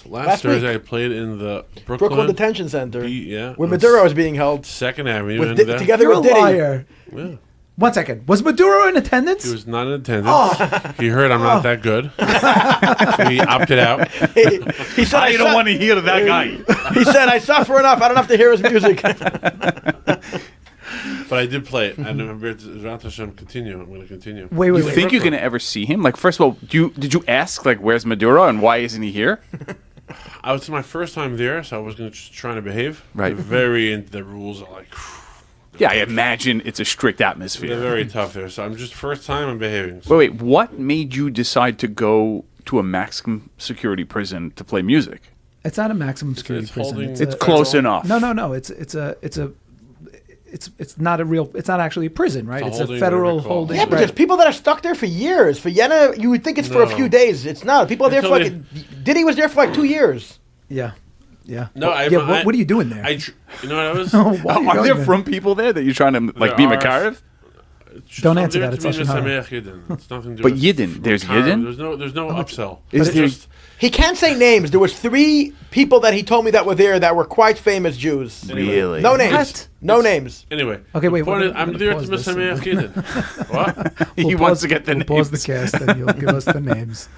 Last Thursday. week. I played in the Brooklyn, Brooklyn Detention Center, yeah, where on Maduro is being held Second Avenue. with and together You're a with Diddy. liar. yeah, 1 second. Was Maduro in attendance? he was not in attendance. He heard I'm not that good, so he opted out. He said, I don't want to hear that guy. He said, I suffer enough. I don't have to hear his music. But I did play it. And I'm going to continue. Wait. You think you can ever see him? Like, first of all, did you ask, like, where's Maduro and why isn't he here? I was my first time there, so I was just trying to behave. Right. They're very into the rules. Are like, Yeah, I imagine it's a strict they're atmosphere. very tough there. So I'm just first time I'm behaving. So Wait, what made you decide to go to a maximum security prison to play music? It's not a maximum security it's prison. holding- It's close all. enough. No. It's not a real. It's not actually a prison, right? It's a It's a holding, federal whatever it's called. holding. Yeah, but right. there's people that are stuck there for years. For Yenna, you would think it's for a No. few days. It's not. People are there for Until like. Diddy was there for like 2 years. Yeah. No, What are you doing there? You know what I was? Why are you Are going there there? from people there that you're trying to, like, be There are. Makarev? Don't I'm answer there that, to it's be Lashon Hara. Mesamech Yidden. It's nothing to do But with Yidden, there's Makarev. Yidden? There's no upsell. Is It's there- just He can't say names. There was 3 people that he told me that were there that were quite famous Jews. Really? No names. What? No names. anyway. Okay, the wait, point we're is, I'm gonna there to pause this. Mesamech Yidden. What? He We'll wants pause- to get the we'll pause the names. cast and you'll give us the names.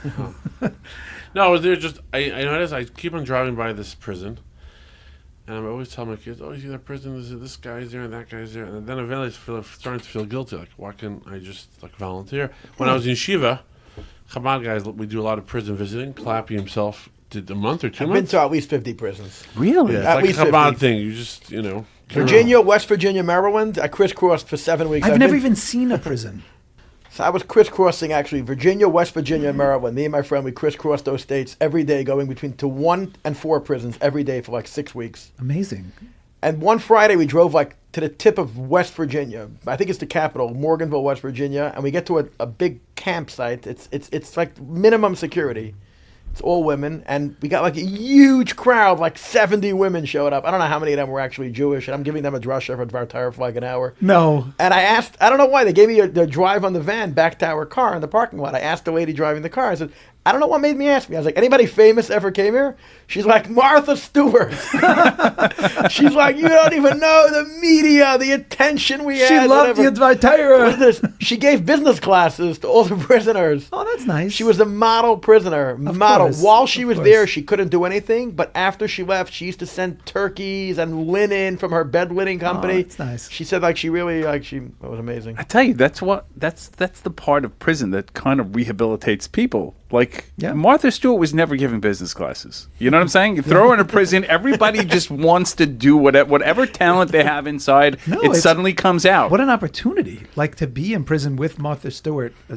No, I was there just. I noticed I keep on driving by this prison, and I'm always telling my kids, "Oh, you see that prison? This guy's there and that guy's there." And then eventually, I'm starting to feel guilty. Like, why can't I just like volunteer? When I was in Shiva, Chabad guys, we do a lot of prison visiting. Clappy himself did a month or 2 I've been months. to at least 50 prisons. Really? Yeah, it's at like least a Chabad 50. thing. You just, Virginia, West Virginia, Maryland. I crisscrossed for 7 weeks. I've I've never been- even seen a prison. So I was crisscrossing actually Virginia, West Virginia, Maryland. Me and my friend, we crisscrossed those states every day, going between to 1 and 4 prisons every day for like 6 weeks. Amazing. And one Friday we drove like to the tip of West Virginia. I think it's the capital, Morganville, West Virginia, and we get to a big campsite. It's like minimum security. It's all women, and we got like a huge crowd, like 70 women showed up. I don't know how many of them were actually Jewish, and I'm giving them a drasha for Dvar Torah for like an hour. No. And I asked, I don't know why, they gave me the drive on the van back to our car in the parking lot. I asked the lady driving the car, I said, I don't know what made me ask me. I was like, anybody famous ever came here? She's like, Martha Stewart. She's like, you don't even know the media, the attention we She had. loved whatever. you, Dvar What Torah. is this? She gave business classes to all the prisoners. Oh, that's nice. She was the model prisoner. Of Model. course, While she of was course. there, she couldn't do anything. But after she left, she used to send turkeys and linen from her bed linen company. that's nice. She said, like, she really, like, it was amazing. I tell you, that's the part of prison that kind of rehabilitates people. Like, Yeah. Martha Stewart was never giving business classes. You know what I'm saying? You throw her in a prison, everybody just wants to do whatever talent they have inside, No, it it's- suddenly comes out. What an opportunity! Like to be in prison with Martha Stewart, a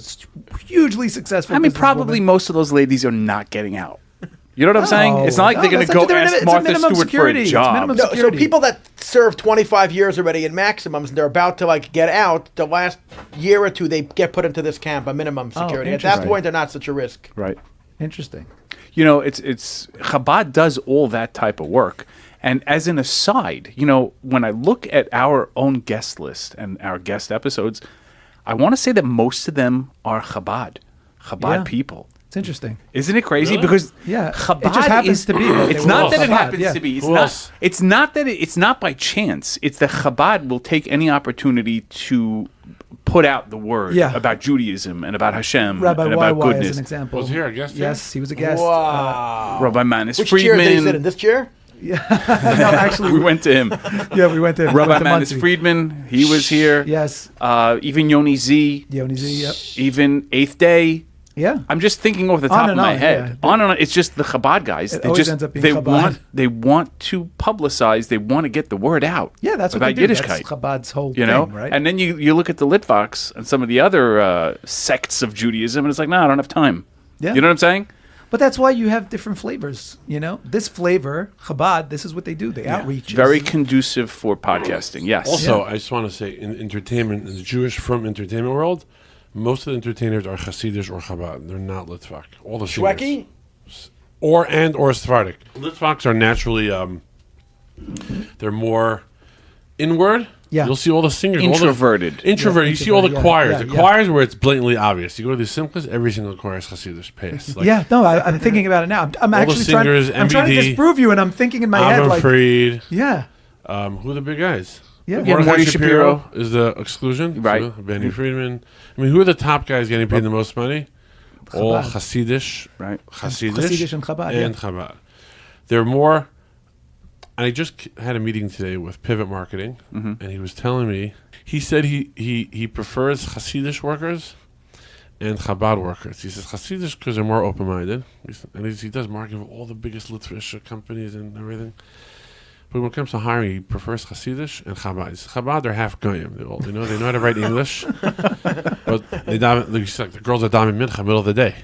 hugely successful. I mean, businesswoman. probably most of those ladies are not getting out. You know what I'm saying? It's not like they're going to go that's- ask it's a Martha minimum Stewart security. for a It's job. minimum No, so security. people that serve 25 years already in maximums, and they're about to, like, get out, the last year or two, they get put into this camp, a minimum security. At that interesting. point, they're not such a risk. Right. Interesting. You know, it's Chabad does all that type of work. And as an aside, you know, when I look at our own guest list and our guest episodes, I want to say that most of them are Chabad Yeah. people. It's interesting. Isn't it crazy? Really? Because Yeah, Chabad it just happens is, to be that they It's were not all that it Chabad, happens yeah. to be. Who else? It's not that it's not by chance. It's that Chabad will take any opportunity to put out the word Yeah. about Judaism and about Hashem Rabbi and about YY as goodness. an example. Was he our guest here? Yes, he was a guest. Wow. Rabbi Manis Which chair did he sit in? Friedman. This chair? No, actually, We went to him. yeah, we went to Rabbi went to Manis Monsey. Friedman. He was here. Yes, Even Yoni Z. Yoni Z. Yep. Even Eighth Day. Yeah. I'm just thinking off the On top of and my on, head. yeah. On and on. It's just the Chabad guys. It They always just ends up being they Chabad. want to publicize. They want to get the word out. Yeah, that's what about they do. Yiddishkeit. That's Chabad's whole You know, thing, right? and then you look at the Litvaks and some of the other sects of Judaism, and it's like, no, I don't have time. Yeah. You know what I'm saying? But that's why you have different flavors. This flavor, Chabad, this is what they do. They outreach. Very conducive for podcasting. Yes. Also, I just want to say, in entertainment, in the Jewish from entertainment world, most of the entertainers are Hasidish or Chabad. They're not Litvak. All the singers. Shweki? Or Sephardic. Litvaks are naturally, they're more inward. Yeah. You'll see all the singers. Introverted. Introverted. You see all the introverted, choirs. yeah, The choirs where it's blatantly obvious. You go to the Simchas, every single choir is Hasidish pace. Like, I'm thinking about it now. I'm actually singers, I'm trying to MBD, disprove you, and I'm thinking in my head Avram like, Fried. yeah, Who are the big guys? yeah. Morty Shapiro. Is the exclusion. Right. So, Benny Friedman. I mean, who are the top guys getting paid the most money? All Chabad. Hasidish. Right. Hasidish and Chabad, And Chabad. They're more... And I just had a meeting today with Pivot Marketing, and he was telling me, he said he prefers Hasidish workers and Chabad workers. He says Hasidish because they're more open-minded, and he does marketing for all the biggest Litvish companies and everything. But when it comes to hiring, he prefers Hasidish and Chabad. He says, Chabad, they're half goyim. They know how to write English, but they like the girls are davening mincha middle of the day.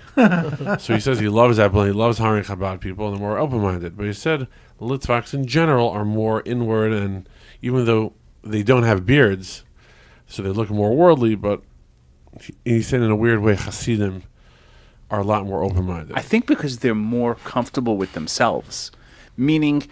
So he says he loves that blend. He loves hiring Chabad people, and they're more open-minded. But he said the Litvaks in general are more inward, and even though they don't have beards, so they look more worldly, but he said in a weird way, Hasidim are a lot more open-minded. I think because they're more comfortable with themselves, meaning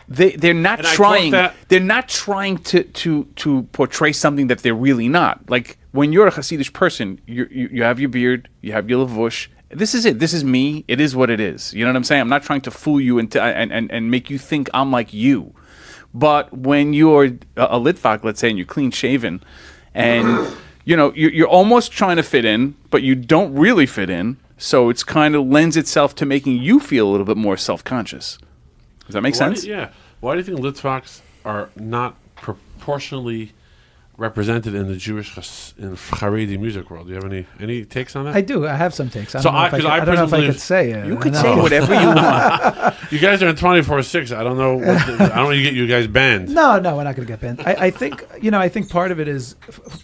they're not And I trying. thought that- They're not trying to portray something that they're really not. Like when you're a Hasidish person, you have your beard, you have your lavush. This is it. This is me. It is what it is. You know what I'm saying? I'm not trying to fool you and make you think I'm like you. But when you're a Litvak, let's say, and you're clean shaven, and you're almost trying to fit in, but you don't really fit in. So it's kind of lends itself to making you feel a little bit more self-conscious. Does that make sense? Why do you think Litvaks are not proportionally represented in the Jewish in Haredi music world? Do you have any takes on that? I do. I have some takes. I So don't know if I, I could, I don't know if I personally- could say it. You could I say know. whatever you want. You guys are in 24/6. I don't know. I don't want to get you guys banned. No, we're not going to get banned. I think I think part of it is,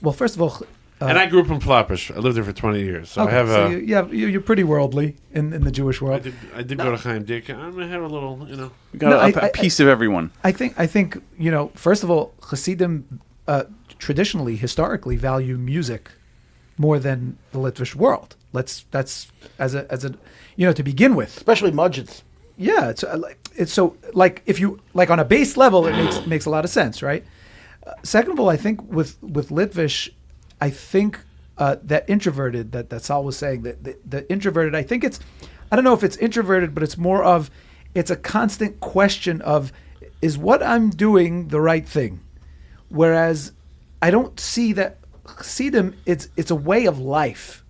well, first of all, And I grew up in Flatbush. I lived there for 20 years, so I have so a. you're pretty worldly in the Jewish I world. did go to Chaim Dick. I'm gonna have a little, You got No, a piece of everyone. I think first of all, Hasidim traditionally, historically, value music more than the Litvish world. That's as a to begin with. Especially Mudgets. Yeah, it's so like if you like on a base level, it makes a lot of sense, right? Second of all, I think with Litvish, I think that introverted that Sal was saying that the introverted, I think I don't know if it's introverted, but it's more of it's a constant question of is what I'm doing the right thing, whereas I don't see that Chassidim. It's a way of life.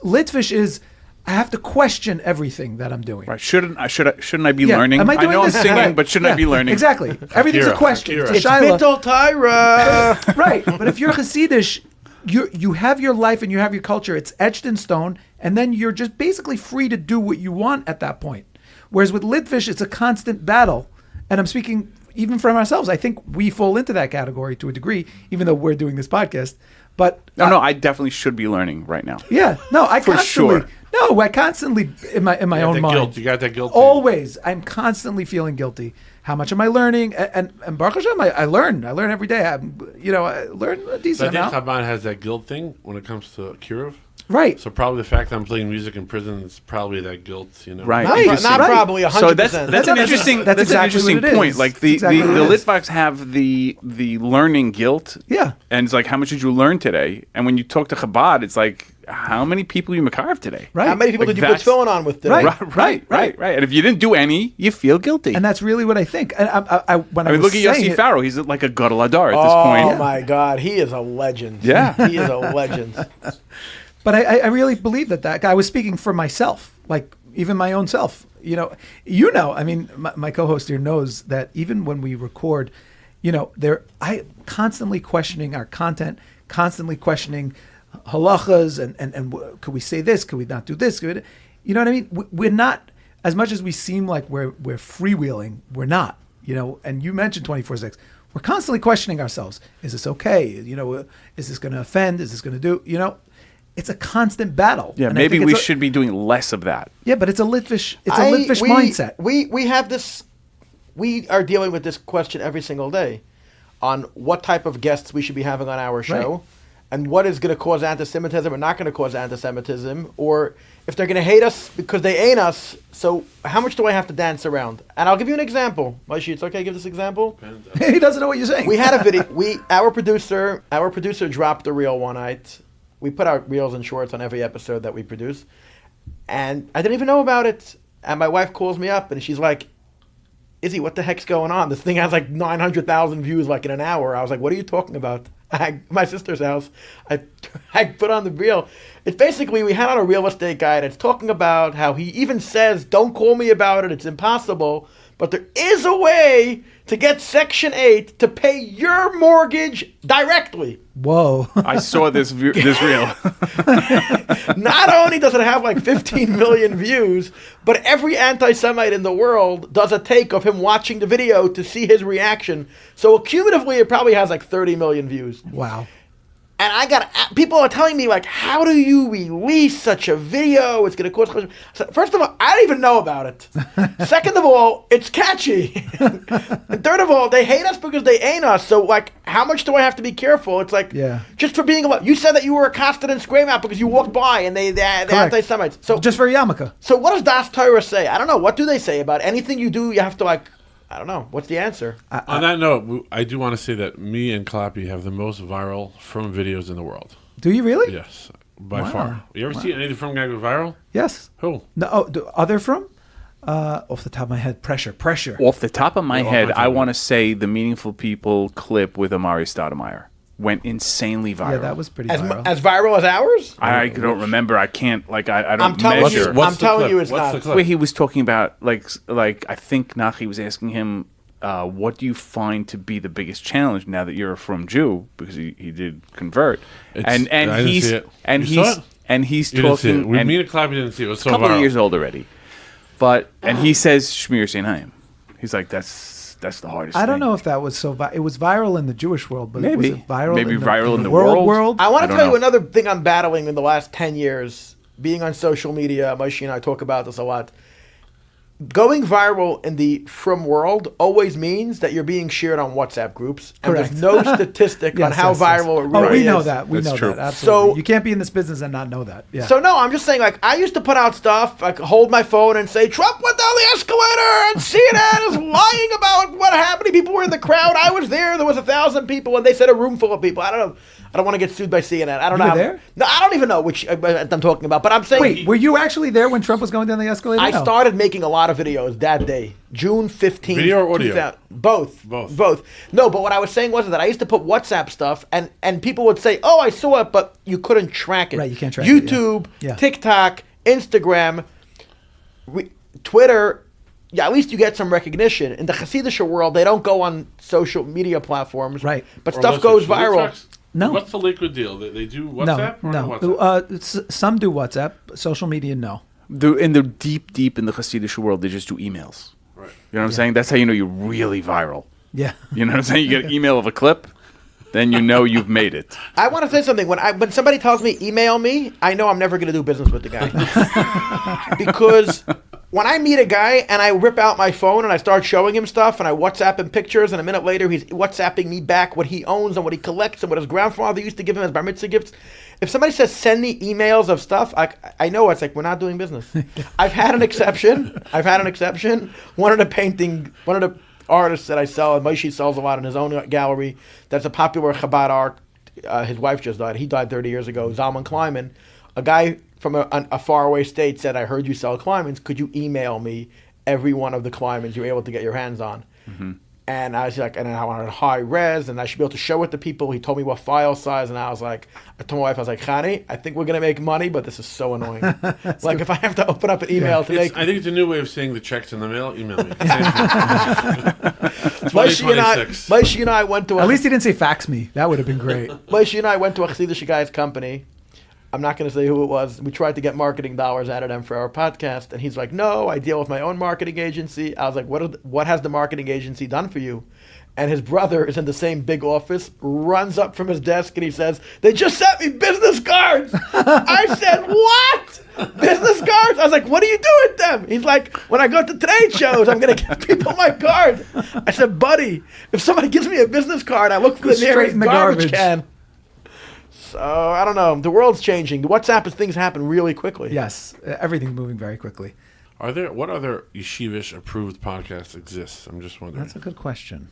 Litvish is. I have to question everything that I'm doing. Right? Shouldn't I be learning? Am I doing know this? I'm singing, Right. but shouldn't I be learning? Exactly. Everything's a Akira, question. Akira. It's a It's shaila. Bittul Tyra. Right. But if you're Hasidish, you have your life and you have your culture. It's etched in stone, and then you're just basically free to do what you want at that point. Whereas with Litvish, it's a constant battle. And I'm speaking even from ourselves. I think we fall into that category to a degree, even though we're doing this podcast. But No, I definitely should be learning right now. yeah, no, I For constantly, sure. no, I constantly in my own that mind. guilt. You got that guilt. thing. Always, I'm constantly feeling guilty. How much am I learning? And Baruch Hashem, I learn every day. I learn a So I decent think amount. Chabad has that guilt thing when it comes to Kiruv. Right. So probably the fact that I'm playing music in prison is probably that guilt. Right. Not, Interesting. not Right. probably 100%. So that's an interesting. that's That's exactly an interesting what it point. is. Like That's the exactly what it is. Litvaks have the learning guilt. Yeah. And it's like, how much did you learn today? And when you talk to Chabad, it's like, how many people you makarv today? Right. How many people Like did you put that's- filling on with today? Right. Right. And if you didn't do any, you feel guilty. And that's really what I think. And when I I mean, was look at saying Yossi it- Farrow. He's like a gadol hadar at this Oh point. my God, he is a legend. Yeah. he is a legend. But I really believe that guy was speaking for myself, like even my own self. I mean, my co-host here knows that even when we record, I constantly questioning our content, constantly questioning halachas and could we say this? Could we not do this? You know what I mean? We're not, as much as we seem like we're freewheeling, we're not. And you mentioned 24/6. We're constantly questioning ourselves. Is this okay? Is this going to offend? Is this going to do? it's a constant battle. Yeah, And I maybe think we it's should be doing less of that. Yeah, but it's a Litvish mindset. We have this. We are dealing with this question every single day, on what type of guests we should be having on our show, Right. and what is going to cause anti-Semitism or not going to cause anti-Semitism, or if they're going to hate us because they ain't us. So how much do I have to dance around? And I'll give you an example. Moshe, it's okay to give this example? He doesn't know what you're saying. We had a video. Our producer dropped a reel one night. We put out reels and shorts on every episode that we produce, and I didn't even know about it. And my wife calls me up, and she's like, "Izzy, what the heck's going on? This thing has like 900,000 views like in an hour." I was like, "What are you talking about?" My sister's house. I put on the reel. It's basically, we had on a real estate guy, and it's talking about how he even says, "Don't call me about it. It's impossible." But there is a way to get Section 8 to pay your mortgage directly. Whoa. I saw this reel. Not only does it have like 15 million views, but every anti-Semite in the world does a take of him watching the video to see his reaction. So cumulatively, it probably has like 30 million views. Wow. And people are telling me, like, how do you release such a video? It's going to cost. So first of all, I don't even know about it. Second of all, it's catchy. And third of all, they hate us because they ain't us. So, like, how much do I have to be careful? It's like, just for being you said that you were accosted in Scream Out because you walked by and they're anti-Semites. So just for yarmulke. So what does Das Torah say? I don't know. What do they say about anything you do? You have to, like, I don't know. What's the answer? On that note, I do want to say that me and Clappy have the most viral From videos in the world. Do you really? Yes, by far. You ever see any of the From guys go viral? Yes. Who? No, are there From? Off the top of my head, pressure. Off the top of my head, I want to say the Meaningful People clip with Amari Stoudemire went insanely viral. Yeah, that was pretty viral. As viral as ours? I don't remember. I can't, like, I don't I'm telling measure. you, I'm telling you it's What's not. the clip? Where he was talking about, like I think Nachi was asking him, what do you find to be the biggest challenge now that you're a From Jew, because he did convert, I didn't see it. You saw it? He's You didn't see it. talking. Me And and Clappy didn't see it. It was so a couple viral. of years old already, and he says Shmir Sinhaim. He's like, that's the hardest. I don't thing. know if that was so. It was viral in the Jewish world, but was Maybe. it viral? Maybe in the, viral in in the the world? world? I want I to don't tell you know. another thing I'm battling in the last 10 years, being on social media. Moshe and I talk about this a lot. Going viral in the From world always means that you're being shared on WhatsApp groups. And Correct. there's no statistic on how viral it really is. we know that. We That's know true. that. Absolutely. So- you can't be in this business and not know that. Yeah. So no, I'm just saying, like, I used to put out stuff, like hold my phone and say, Trump went down the escalator and CNN is lying about what happened. People were in the crowd. I was there. There was 1,000 people and they said a room full of people. I don't know. I don't want to get sued by CNN. I don't You know. were there? No, I don't even know which I'm talking about. But I'm saying, Wait, were you actually there when Trump was going down the escalator? I No. started making a lot of videos that day, June 15th. Video or audio? 2000 Both. Both. No, but what I was saying was that I used to put WhatsApp stuff, and people would say, "Oh, I saw it," but you couldn't track it. Right, you can't track it, yeah. YouTube, Yeah. TikTok, Instagram, Twitter. Yeah, at least you get some recognition. In the Hasidic world, they don't go on social media platforms. Right. But Or stuff listen, goes should we viral. talk- No. What's the liquid deal? They do WhatsApp or no. no WhatsApp? Some do WhatsApp. Social media, no. In the deep in the Hasidic world, they just do emails. Right. You know what I'm saying? That's how you know you're really viral. Yeah. You know what I'm saying? You get an email of a clip, then you know you've made it. I want to say something. When somebody tells me email me, I know I'm never going to do business with the guy. Because when I meet a guy and I rip out my phone and I start showing him stuff and I WhatsApp him pictures and a minute later he's WhatsApping me back what he owns and what he collects and what his grandfather used to give him as bar mitzvah gifts. If somebody says send me emails of stuff, I know it's like we're not doing business. I've had an exception. One of the artists that I sell, and Moshe sells a lot in his own gallery, that's a popular Chabad art. His wife just died. He died 30 years ago. Zalman Kleiman. A guy from a faraway state said, I heard you sell Kleimans. Could you email me every one of the Kleimans you're able to get your hands on? Mm-hmm. And I was like, and I wanted high res, and I should be able to show it to people. He told me what file size, and I was like, I told my wife, I was like, Chani, I think we're going to make money, but this is so annoying. Like, if I have to open up an email to make... I think it's a new way of saying the checks in the mail. Email me. Moshe and I went to At least he didn't say fax me. That would have been great. Moshe and I went to a Chassidish guy's company. I'm not going to say who it was. We tried to get marketing dollars out of them for our podcast, and he's like, no, I deal with my own marketing agency. I was like, what has the marketing agency done for you? and his brother is in the same big office, runs up from his desk and he says, "They just sent me business cards." I said, "What? Business cards?" I was like, "What do you do with them?" He's like, "When I go to trade shows, I'm going to give people my card." I said, "Buddy, if somebody gives me a business card, I look for the Straight nearest in the garbage garbage. can." So, I don't know. The world's changing. WhatsApp is things happen really quickly. Yes, everything's moving very quickly. What other yeshivish approved podcasts exist? I'm just wondering. That's a good question.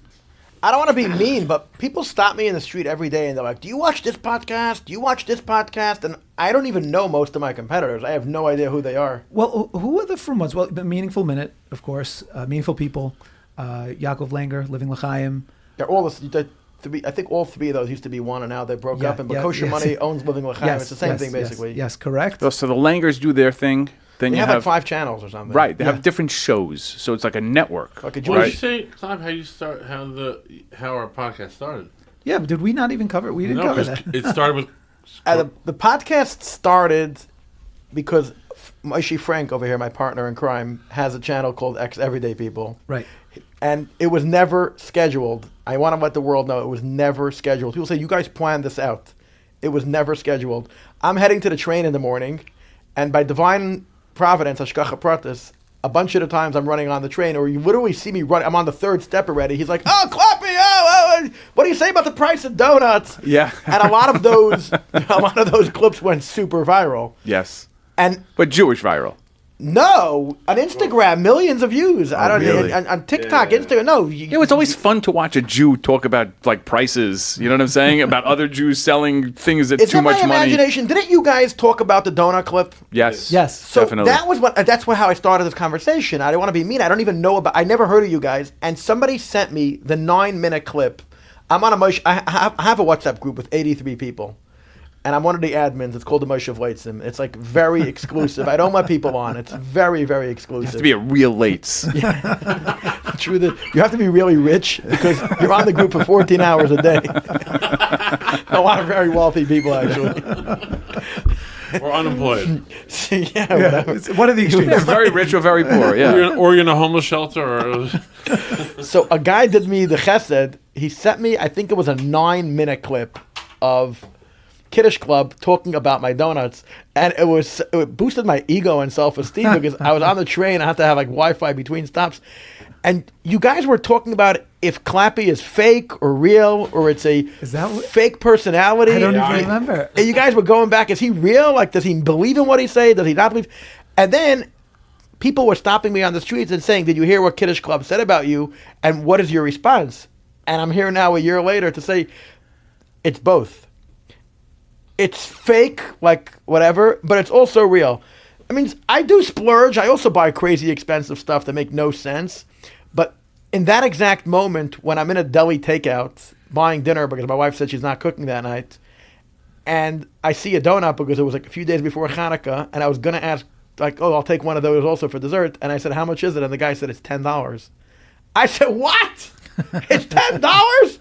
I don't want to be mean, but people stop me in the street every day and they're like, "Do you watch this podcast? Do you watch this podcast?" And I don't even know most of my competitors. I have no idea who they are. Well, who are the from ones? Well, the Meaningful Minute, of course. Meaningful People. Yaakov Langer, Living L'Chaim. They're all I think all three of those used to be one, and now they broke up. And Kosher yes. Money owns Living L'Chaim. It's the same thing, basically. Yes, correct. So the Langers do their thing. Then They you have like 5 channels or something. right. They have different shows, so it's like a network. Like a What did you Jewish. say, Clive, how our podcast started? Yeah, but did we not even cover it? We didn't No, cover 'cause that. it started with... The podcast started because Moshe Frank over here, my partner in crime, has a channel called X Everyday People. Right. And it was never scheduled. I want to let the world know it was never scheduled. People say, "You guys planned this out." It was never scheduled. I'm heading to the train in the morning, and by divine providence, Hashgacha Pratis, a bunch of the times I'm running on the train, or you literally see me run. I'm on the 3rd step already. He's like, "Oh, Clappy, what do you say about the price of donuts?" Yeah. And a lot of those clips went super viral. Yes, And but Jewish viral. no, on Instagram, millions of views. I don't really? on TikTok, Instagram. No, It's always fun to watch a Jew talk about like prices. You know what I'm saying? About other Jews selling things at It's too in much my money. imagination. Didn't you guys talk about the donut clip? Yes. Yes. So Definitely. that's how I started this conversation. I didn't want to be mean. I don't even know about. I never heard of you guys. And somebody sent me the 9-minute clip. I'm on I have a WhatsApp group with 83 people, and I'm one of the admins. It's called the Moshe Vleitzim. It's like very exclusive. I don't let people on. It's very, very exclusive. to be a real lates. True that you have to be really rich because you're on the group for 14 hours a day. A lot of very wealthy people, actually. Or unemployed. Yeah, whatever. It's one of the extremes. Very rich or very poor. Yeah. Or you're in a homeless shelter. Or So a guy did me the chesed. He sent me, I think it was a 9-minute clip of Kiddush Club talking about my donuts, and it boosted my ego and self-esteem because I was on the train. I had to have like Wi-Fi between stops, and you guys were talking about if Clappy is fake or real, or it's a fake personality. I don't even remember. And you guys were going back. Is he real? Like, does he believe in what he say? Does he not believe? And then people were stopping me on the streets and saying, "Did you hear what Kiddush Club said about you? And what is your response?" And I'm here now a year later to say it's both. It's fake, like whatever, but it's also real. I mean, I do splurge. I also buy crazy expensive stuff that make no sense. But in that exact moment, when I'm in a deli takeout buying dinner because my wife said she's not cooking that night, and I see a donut because it was like a few days before Hanukkah, and I was going to ask, like, "Oh, I'll take one of those also for dessert." And I said, "How much is it?" And the guy said, "It's $10. I said, "What? It's $10?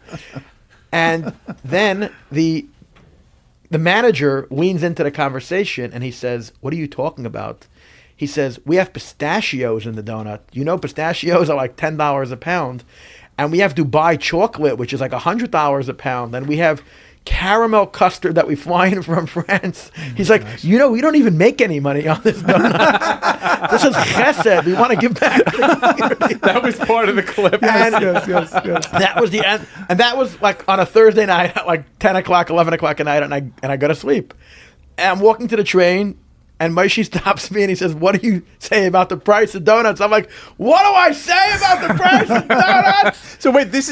And then the manager leans into the conversation and he says, "What are you talking about?" He says, "We have pistachios in the donut. You know, pistachios are like $10 a pound. And we have Dubai chocolate, which is like $100 a pound. And we have caramel custard that we fly in from France." He's like, "You know, we don't even make any money on this donut. This is chesed. We want to give back." That was part of the clip. And yes. that was the end. And that was like on a Thursday night at like 10 o'clock, 11 o'clock at night, and I go to sleep. And I'm walking to the train, and Moshe stops me and he says, "What do you say about the price of donuts?" I'm like, "What do I say about the price of donuts?" So wait, this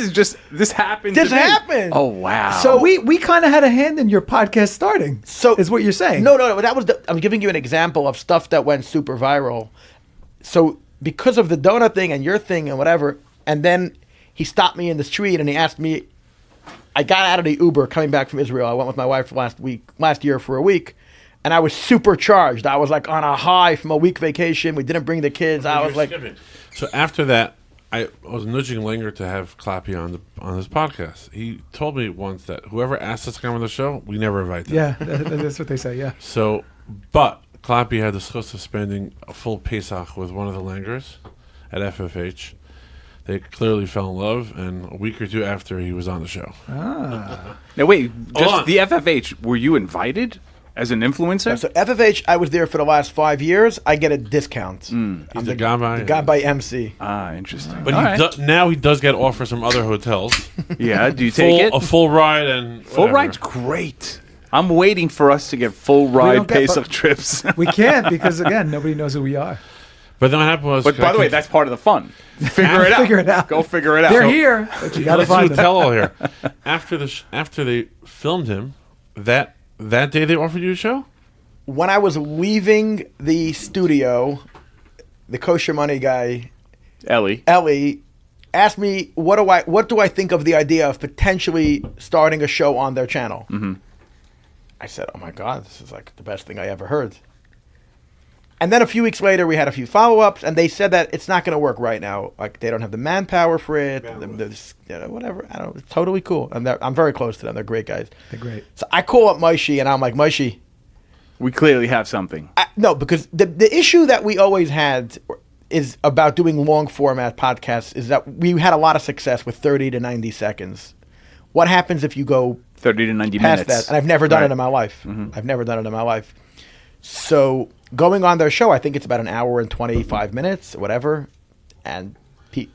happened. This today? happened. Oh wow. So we kind of had a hand in your podcast starting. So is what you're saying? No. I'm giving you an example of stuff that went super viral. So because of the donut thing and your thing and whatever, and then he stopped me in the street and he asked me. I got out of the Uber coming back from Israel. I went with my wife last year for a week, and I was supercharged. I was like on a high from a week vacation. We didn't bring the kids. I was like, so after that, I was nudging Langer to have Clappy on his podcast. He told me once that whoever asked us to come on the show, we never invite them. Yeah, that's what they say. Yeah. So, but Clappy had the schus of spending a full Pesach with one of the Langers at FFH. They clearly fell in love, and a week or two after he was on the show. Ah. Now wait, Hold just on. the FFH. Were you invited as an influencer? So FFH, I was there for the last 5 years. I get a discount. I'm He's a guy. the guy by MC. Ah, interesting. But All right. now he does get offers from other hotels. Yeah, do you take it? A full ride and Full whatever. ride's great. I'm waiting for us to get full ride don't get- Pesach trips. We can't because again, nobody knows who we are. But then what happened was. But by the way, that's part of the fun. Figure it out. Figure it out. Go figure it out. They're here, but you got to let's find do a them. tell-all here. After they filmed him, that day they offered you a show. When I was leaving the studio, the kosher money guy, Ellie. asked me what do I think of the idea of potentially starting a show on their channel. Mm-hmm. I said, "Oh my God, this is like the best thing I ever heard." And then a few weeks later, we had a few follow-ups, and they said that it's not going to work right now. Like they don't have the manpower for it. Whatever. I don't know. It's totally cool. And I'm very close to them. They're great guys. They're great. So I call up Moshe, and I'm like, Moshe. We clearly have something. No, because the issue that we always had is about doing long format podcasts is that we had a lot of success with 30 to 90 seconds. What happens if you go 30 to 90 past minutes. that? And I've never done Right. it in my life. I've never done it in my life. So going on their show, I think it's about an hour and 25 minutes, whatever. And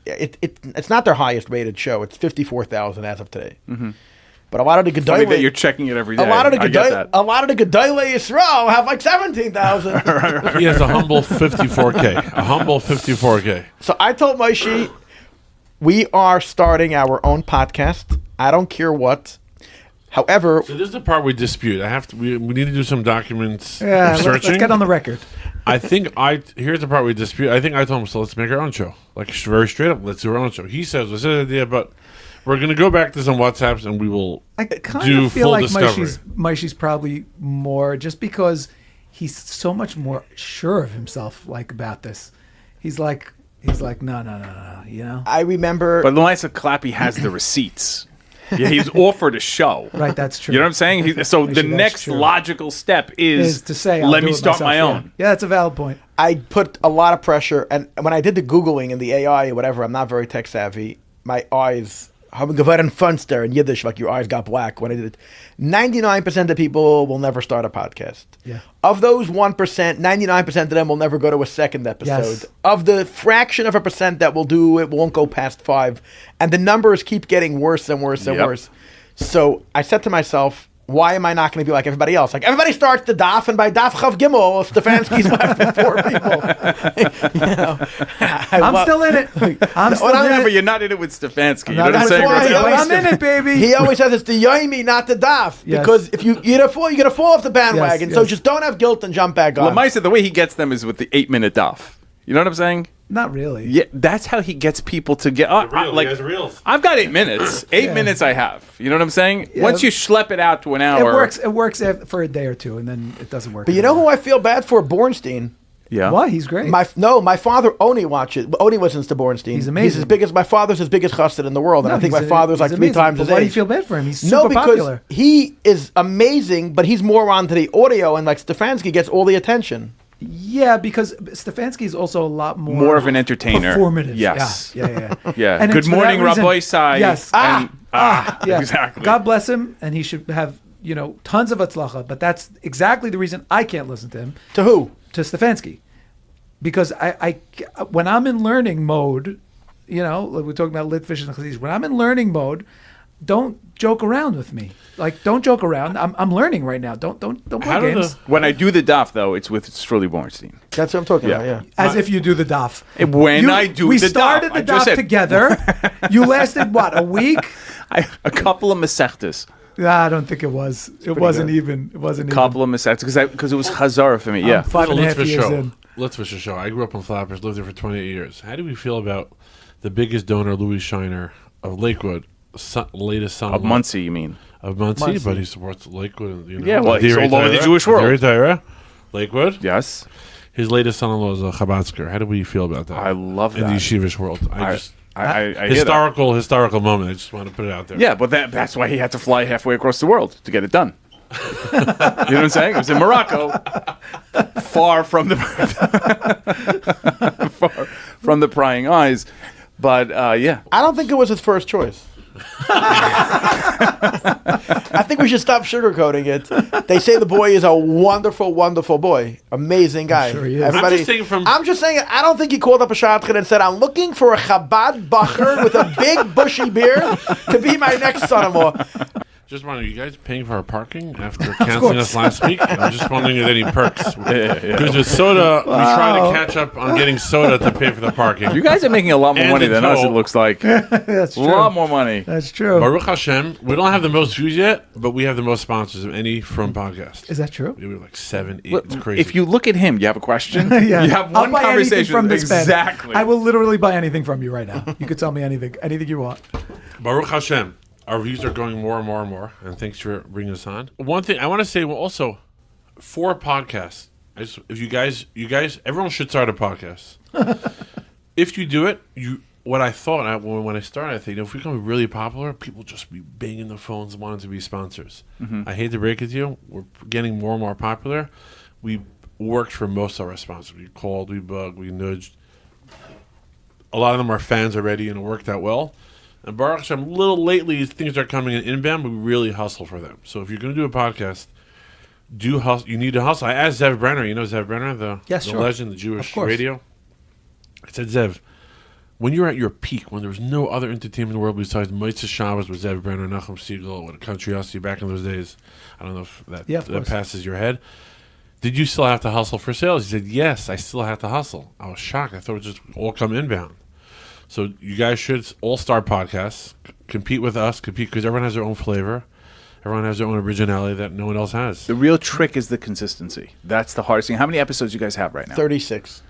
it's not their highest rated show. It's 54,000 as of today. But a lot of the Funny that Gedolei, you're checking it every day. a lot of the I get that. Gedolei Yisrael have like 17,000. He has a humble 54K. A humble 54K. So I told Moshe, we are starting our own podcast. I don't care what. However, So this is the part we dispute. We need to do some documents Yeah, searching. let's get on the record. Here's the part we dispute. I think I told him, so let's make our own show. Like very straight up, let's do our own show. He says, "What's the idea?" But we're going to go back to some WhatsApps and we will I kind do of feel full like discovery. Moshe's probably more just because he's so much more sure of himself. Like about this, he's like no. You know, I remember But Lisa Clappy has the receipts. Yeah, he's offered a show. right? That's true. You know what I'm saying? So the Actually, that's next true. logical step is to say, I'll let do me it start myself, my yeah. own. Yeah, that's a valid point. I put a lot of pressure, and when I did the Googling and the AI or whatever, I'm not very tech savvy. My eyes, haben geworden Funster in Yiddish, like your eyes got black when I did it. 99% of people will never start a podcast. Yeah. Of those 1%, 99% of them will never go to a second episode. Yes. Of the fraction of a percent that will do it, won't go past 5. And the numbers keep getting worse and worse and Yep. worse. So I said to myself, why am I not going to be like everybody else? Like everybody starts the daf, and by daf chav gimel, Stefanski's left with 4 people. You know, I'm still in it. I'm still I'm in Yeah, it. but you're not in it with Stefanski. You know not what I'm in saying? it. That's why I'm in it, baby. He always says it's the yoimi, not the daf. Yes. Because if you're gonna fall off the bandwagon. Yes, So yes. just don't have guilt and jump back on. Lamaisa, the way he gets them is with the 8-minute daf. You know what I'm saying? Not really. Yeah, that's how he gets people to get. reels. I've got 8 minutes. 8 minutes I have. You know what I'm saying? Yeah. Once you schlep it out to an It hour, works. It works for a day or two, and then it doesn't work. But you know who I feel bad for? Bornstein. Yeah. Why? He's great. My father Oni watches. Oni listens to Bornstein. He's amazing. My father's his biggest chassid in the world, and I think my he's father's like he's 3 amazing. times But his why do you age. feel bad for him? He's super No, because popular. he is amazing, but he's more onto the audio, and like Stefanski gets all the attention. Yeah, because Stefanski is also a lot More of an entertainer. performative. Yes. Yeah. Yeah. And Good it's for morning, that reason- Rabbi Sai. Yes. And, Yeah. Exactly. God bless him, and he should have tons of atzlacha. But that's exactly the reason I can't listen to him, To who? to Stefanski, because I when I'm in learning mode, like we're talking about Litvish and Chazis, when I'm in learning mode, don't joke around with me. Like, don't joke around. I'm learning right now. Don't How play do games. When I do the daf, though, it's with Shirley Bornstein. That's what I'm talking Yeah. about. Yeah. As if you do the daf. When I do we the started daf, I the just daf said- together. You lasted what, a week? A couple of mesechtas. I don't think it was. It wasn't even. It wasn't A couple of mesechtas because it was Chazara for me. Yeah. I'm 5.5 years in. Let's fish a show. I grew up in Flappers, lived there for 28 years. How do we feel about the biggest donor, Louis Shiner of Lakewood, latest son Of Muncie, you mean? of Muncie, Muncie. but he supports Lakewood. Yeah, well, he's all over the Jewish world. Divrei Torah, Lakewood. Yes. His latest son-in-law is a Chabadsker. How do we feel about that? I love in the that. yeshivish world. I I hear that. historical moment. I just want to put it out there. Yeah, but that's why he had to fly halfway across the world to get it done. You know what I'm saying? It was in Morocco, far from the far from the prying eyes. But yeah, I don't think it was his first choice. I think we should stop sugarcoating it. They say the boy is a wonderful, wonderful boy. Amazing guy. sure he is. Everybody, I'm just saying, I don't think he called up a shadchan and said, I'm looking for a Chabad bacher with a big bushy beard to be my next son-in-law. Just wondering, are you guys paying for our parking after canceling us last week? I'm just wondering if there are any perks. Because with soda, we try to catch up on getting soda to pay for the parking. you guys are making a lot more And money than us. It until- looks like That's a true. lot more money. That's true. Baruch Hashem, we don't have the most views yet, but we have the most sponsors of any from podcast. Is that true? We were like 7, 8. It's crazy. If you look at him, you have a question. Yeah. You have I'll one buy anything conversation from this man. exactly. I will literally buy anything from you right now. You could tell me anything you want. Baruch Hashem, our views are going more and more and more, and thanks for bringing us on. One thing I want to say, well, also, for podcasts, if you guys, everyone should start a podcast. If you do it, what I thought when I started, I think if we become really popular, people just be banging the phones wanting to be sponsors. I hate to break it to you, we're getting more and more popular. We worked for most of our sponsors. We called, we bugged, we nudged. A lot of them are fans already, and it worked out well. And Baruch Hashem, a little lately, things are coming in inbound. We really hustle for them. So if you're going to do a podcast, do hustle. You need to hustle. I asked Zev Brenner. You know Zev Brenner, the Sure. legend, the Jewish Of course. radio. I said, Zev, when you're at your peak, when there was no other entertainment in the world besides Motzei Shabbos with Zev Brenner, Nachum Siegel, what a country Yossi back in those days. I don't know if that course. passes your head. Did you still have to hustle for sales? He said, yes, I still have to hustle. I was shocked. I thought it would just all come inbound. So you guys should all start podcasts, compete with us, because everyone has their own flavor. Everyone has their own originality that no one else has. The real trick is the consistency. That's the hardest thing. How many episodes you guys have right now? 36.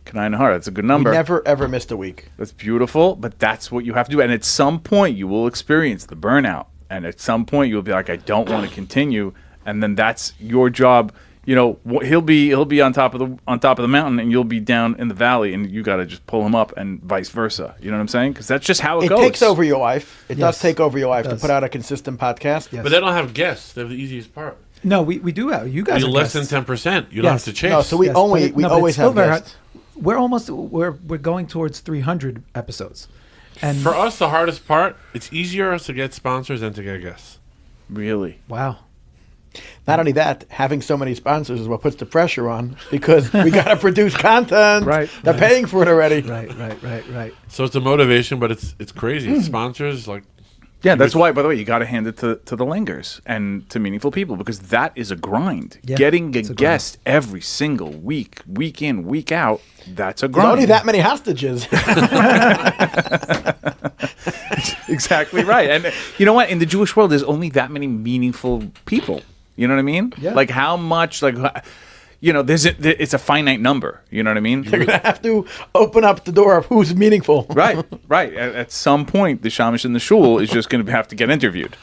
Kanai Nahar, that's a good number. We never, ever missed a week. That's beautiful, but that's what you have to do. And at some point, you will experience the burnout. And at some point, you'll be like, I don't want to continue. And then that's your job. You know, he'll be on top of the mountain, and you'll be down in the valley, and you got to just pull him up, and vice versa. You know what I'm saying? Because that's just how it goes. It takes over your life. It does Yes. take over your life It to does. put out a consistent podcast. Yes. But they don't have guests. They have the easiest part. No, we do have. You guys You're are less guests. than 10%. You don't Yes. have to chase. No, so we Yes, only but we but always it's still have very guests. hard. We're going towards 300 episodes. And For us, the hardest part, it's easier to get sponsors than to get guests. Really? wow. Not only that, having so many sponsors is what puts the pressure on because we got to produce content. Right, They're right. paying for it already. Right. So it's a motivation, but it's crazy. Sponsors, like, Yeah, that's why, by the way, you got to hand it to the lingers and to meaningful people because that is a grind. Yeah, Getting a it's a grind. guest every single week, week in, week out, that's a There's grind. only that many hostages. Exactly right. And you know what? In the Jewish world, there's only that many meaningful people. You know what I mean? Yeah. Like how much, it's a finite number. You know what I mean? You're going to have to open up the door of who's meaningful. Right. At some point, the shamish in the shul is just going to have to get interviewed.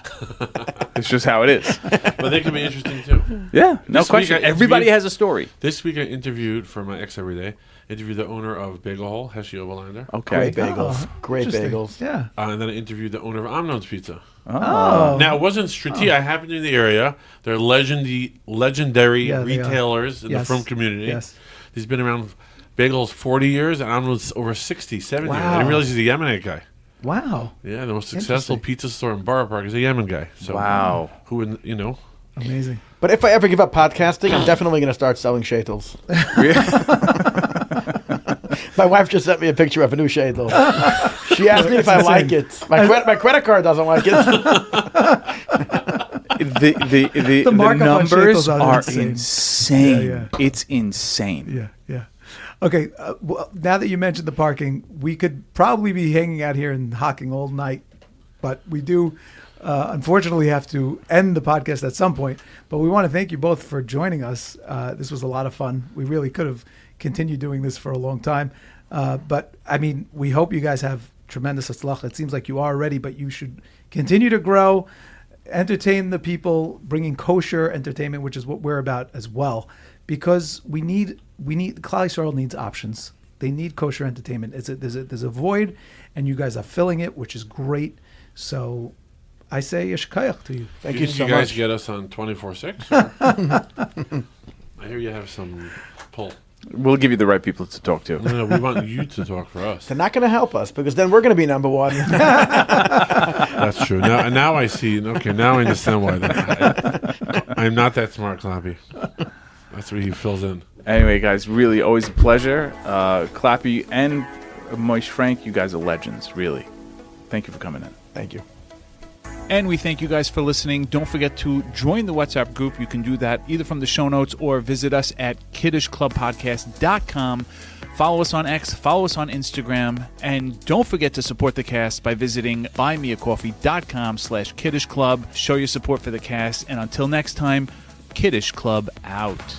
It's just how it is. but they can be interesting too. Yeah, no This week question. I Everybody interviewed- has a story. This week I interviewed for my ex every day. Interviewed the owner of Bagel Hole, Heshi Overlander. Okay. Great bagels. Oh, Great interesting. bagels. Yeah. And then I interviewed the owner of Amnon's Pizza. Oh. Now, it wasn't strategic. I happened in the area. They're legendary Yeah, they are. retailers in the Yes. Frum community. Yes. He's been around Bagels 40 years, and Amnon's over 60, 70 years. I Wow. didn't realize he's a Yemenite guy. Wow. Yeah, the most successful Interesting. pizza store in Borough Park is a Yemen guy. So, Wow. Who would, Amazing. But if I ever give up podcasting, I'm definitely going to start selling shadels. My wife just sent me a picture of a new shadel. She asked me if I like it. My credit card doesn't like it. The markup on numbers shekels are are insane. insane. Yeah. It's insane. Yeah. Okay, well, now that you mentioned the parking, we could probably be hanging out here and hawking all night, but we do unfortunately have to end the podcast at some point. But we want to thank you both for joining us. This was a lot of fun. We really could have continued doing this for a long time. But, I mean, we hope you guys have tremendous hatzlacha. It seems like you are already, but you should continue to grow, entertain the people, bringing kosher entertainment, which is what we're about as well, because we need Klal Yisrael needs options. They need kosher entertainment. There's a void, and you guys are filling it, which is great. So I say yeshkayach to you. Thank you you think so you guys much. get us on 24/6? I hear you have some pull. We'll give you the right people to talk to. No, we want you to talk for us. They're not going to help us because then we're going to be number one. That's true. Now I see. Okay, now I understand why. I'm not that smart, Clappy. That's where he fills in. Anyway, guys, really always a pleasure. Clappy and Moish Frank, you guys are legends, really. Thank you for coming in. Thank you. And we thank you guys for listening. Don't forget to join the WhatsApp group. You can do that either from the show notes or visit us at kiddishclubpodcast.com. Follow us on X, follow us on Instagram, and don't forget to support the cast by visiting buymeacoffee.com/kiddishclub. Show your support for the cast, and until next time, Kiddish Club out.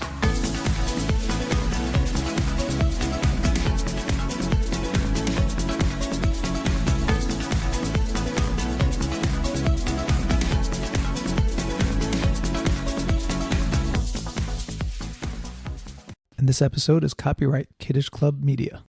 And this episode is copyright Kiddish Club Media.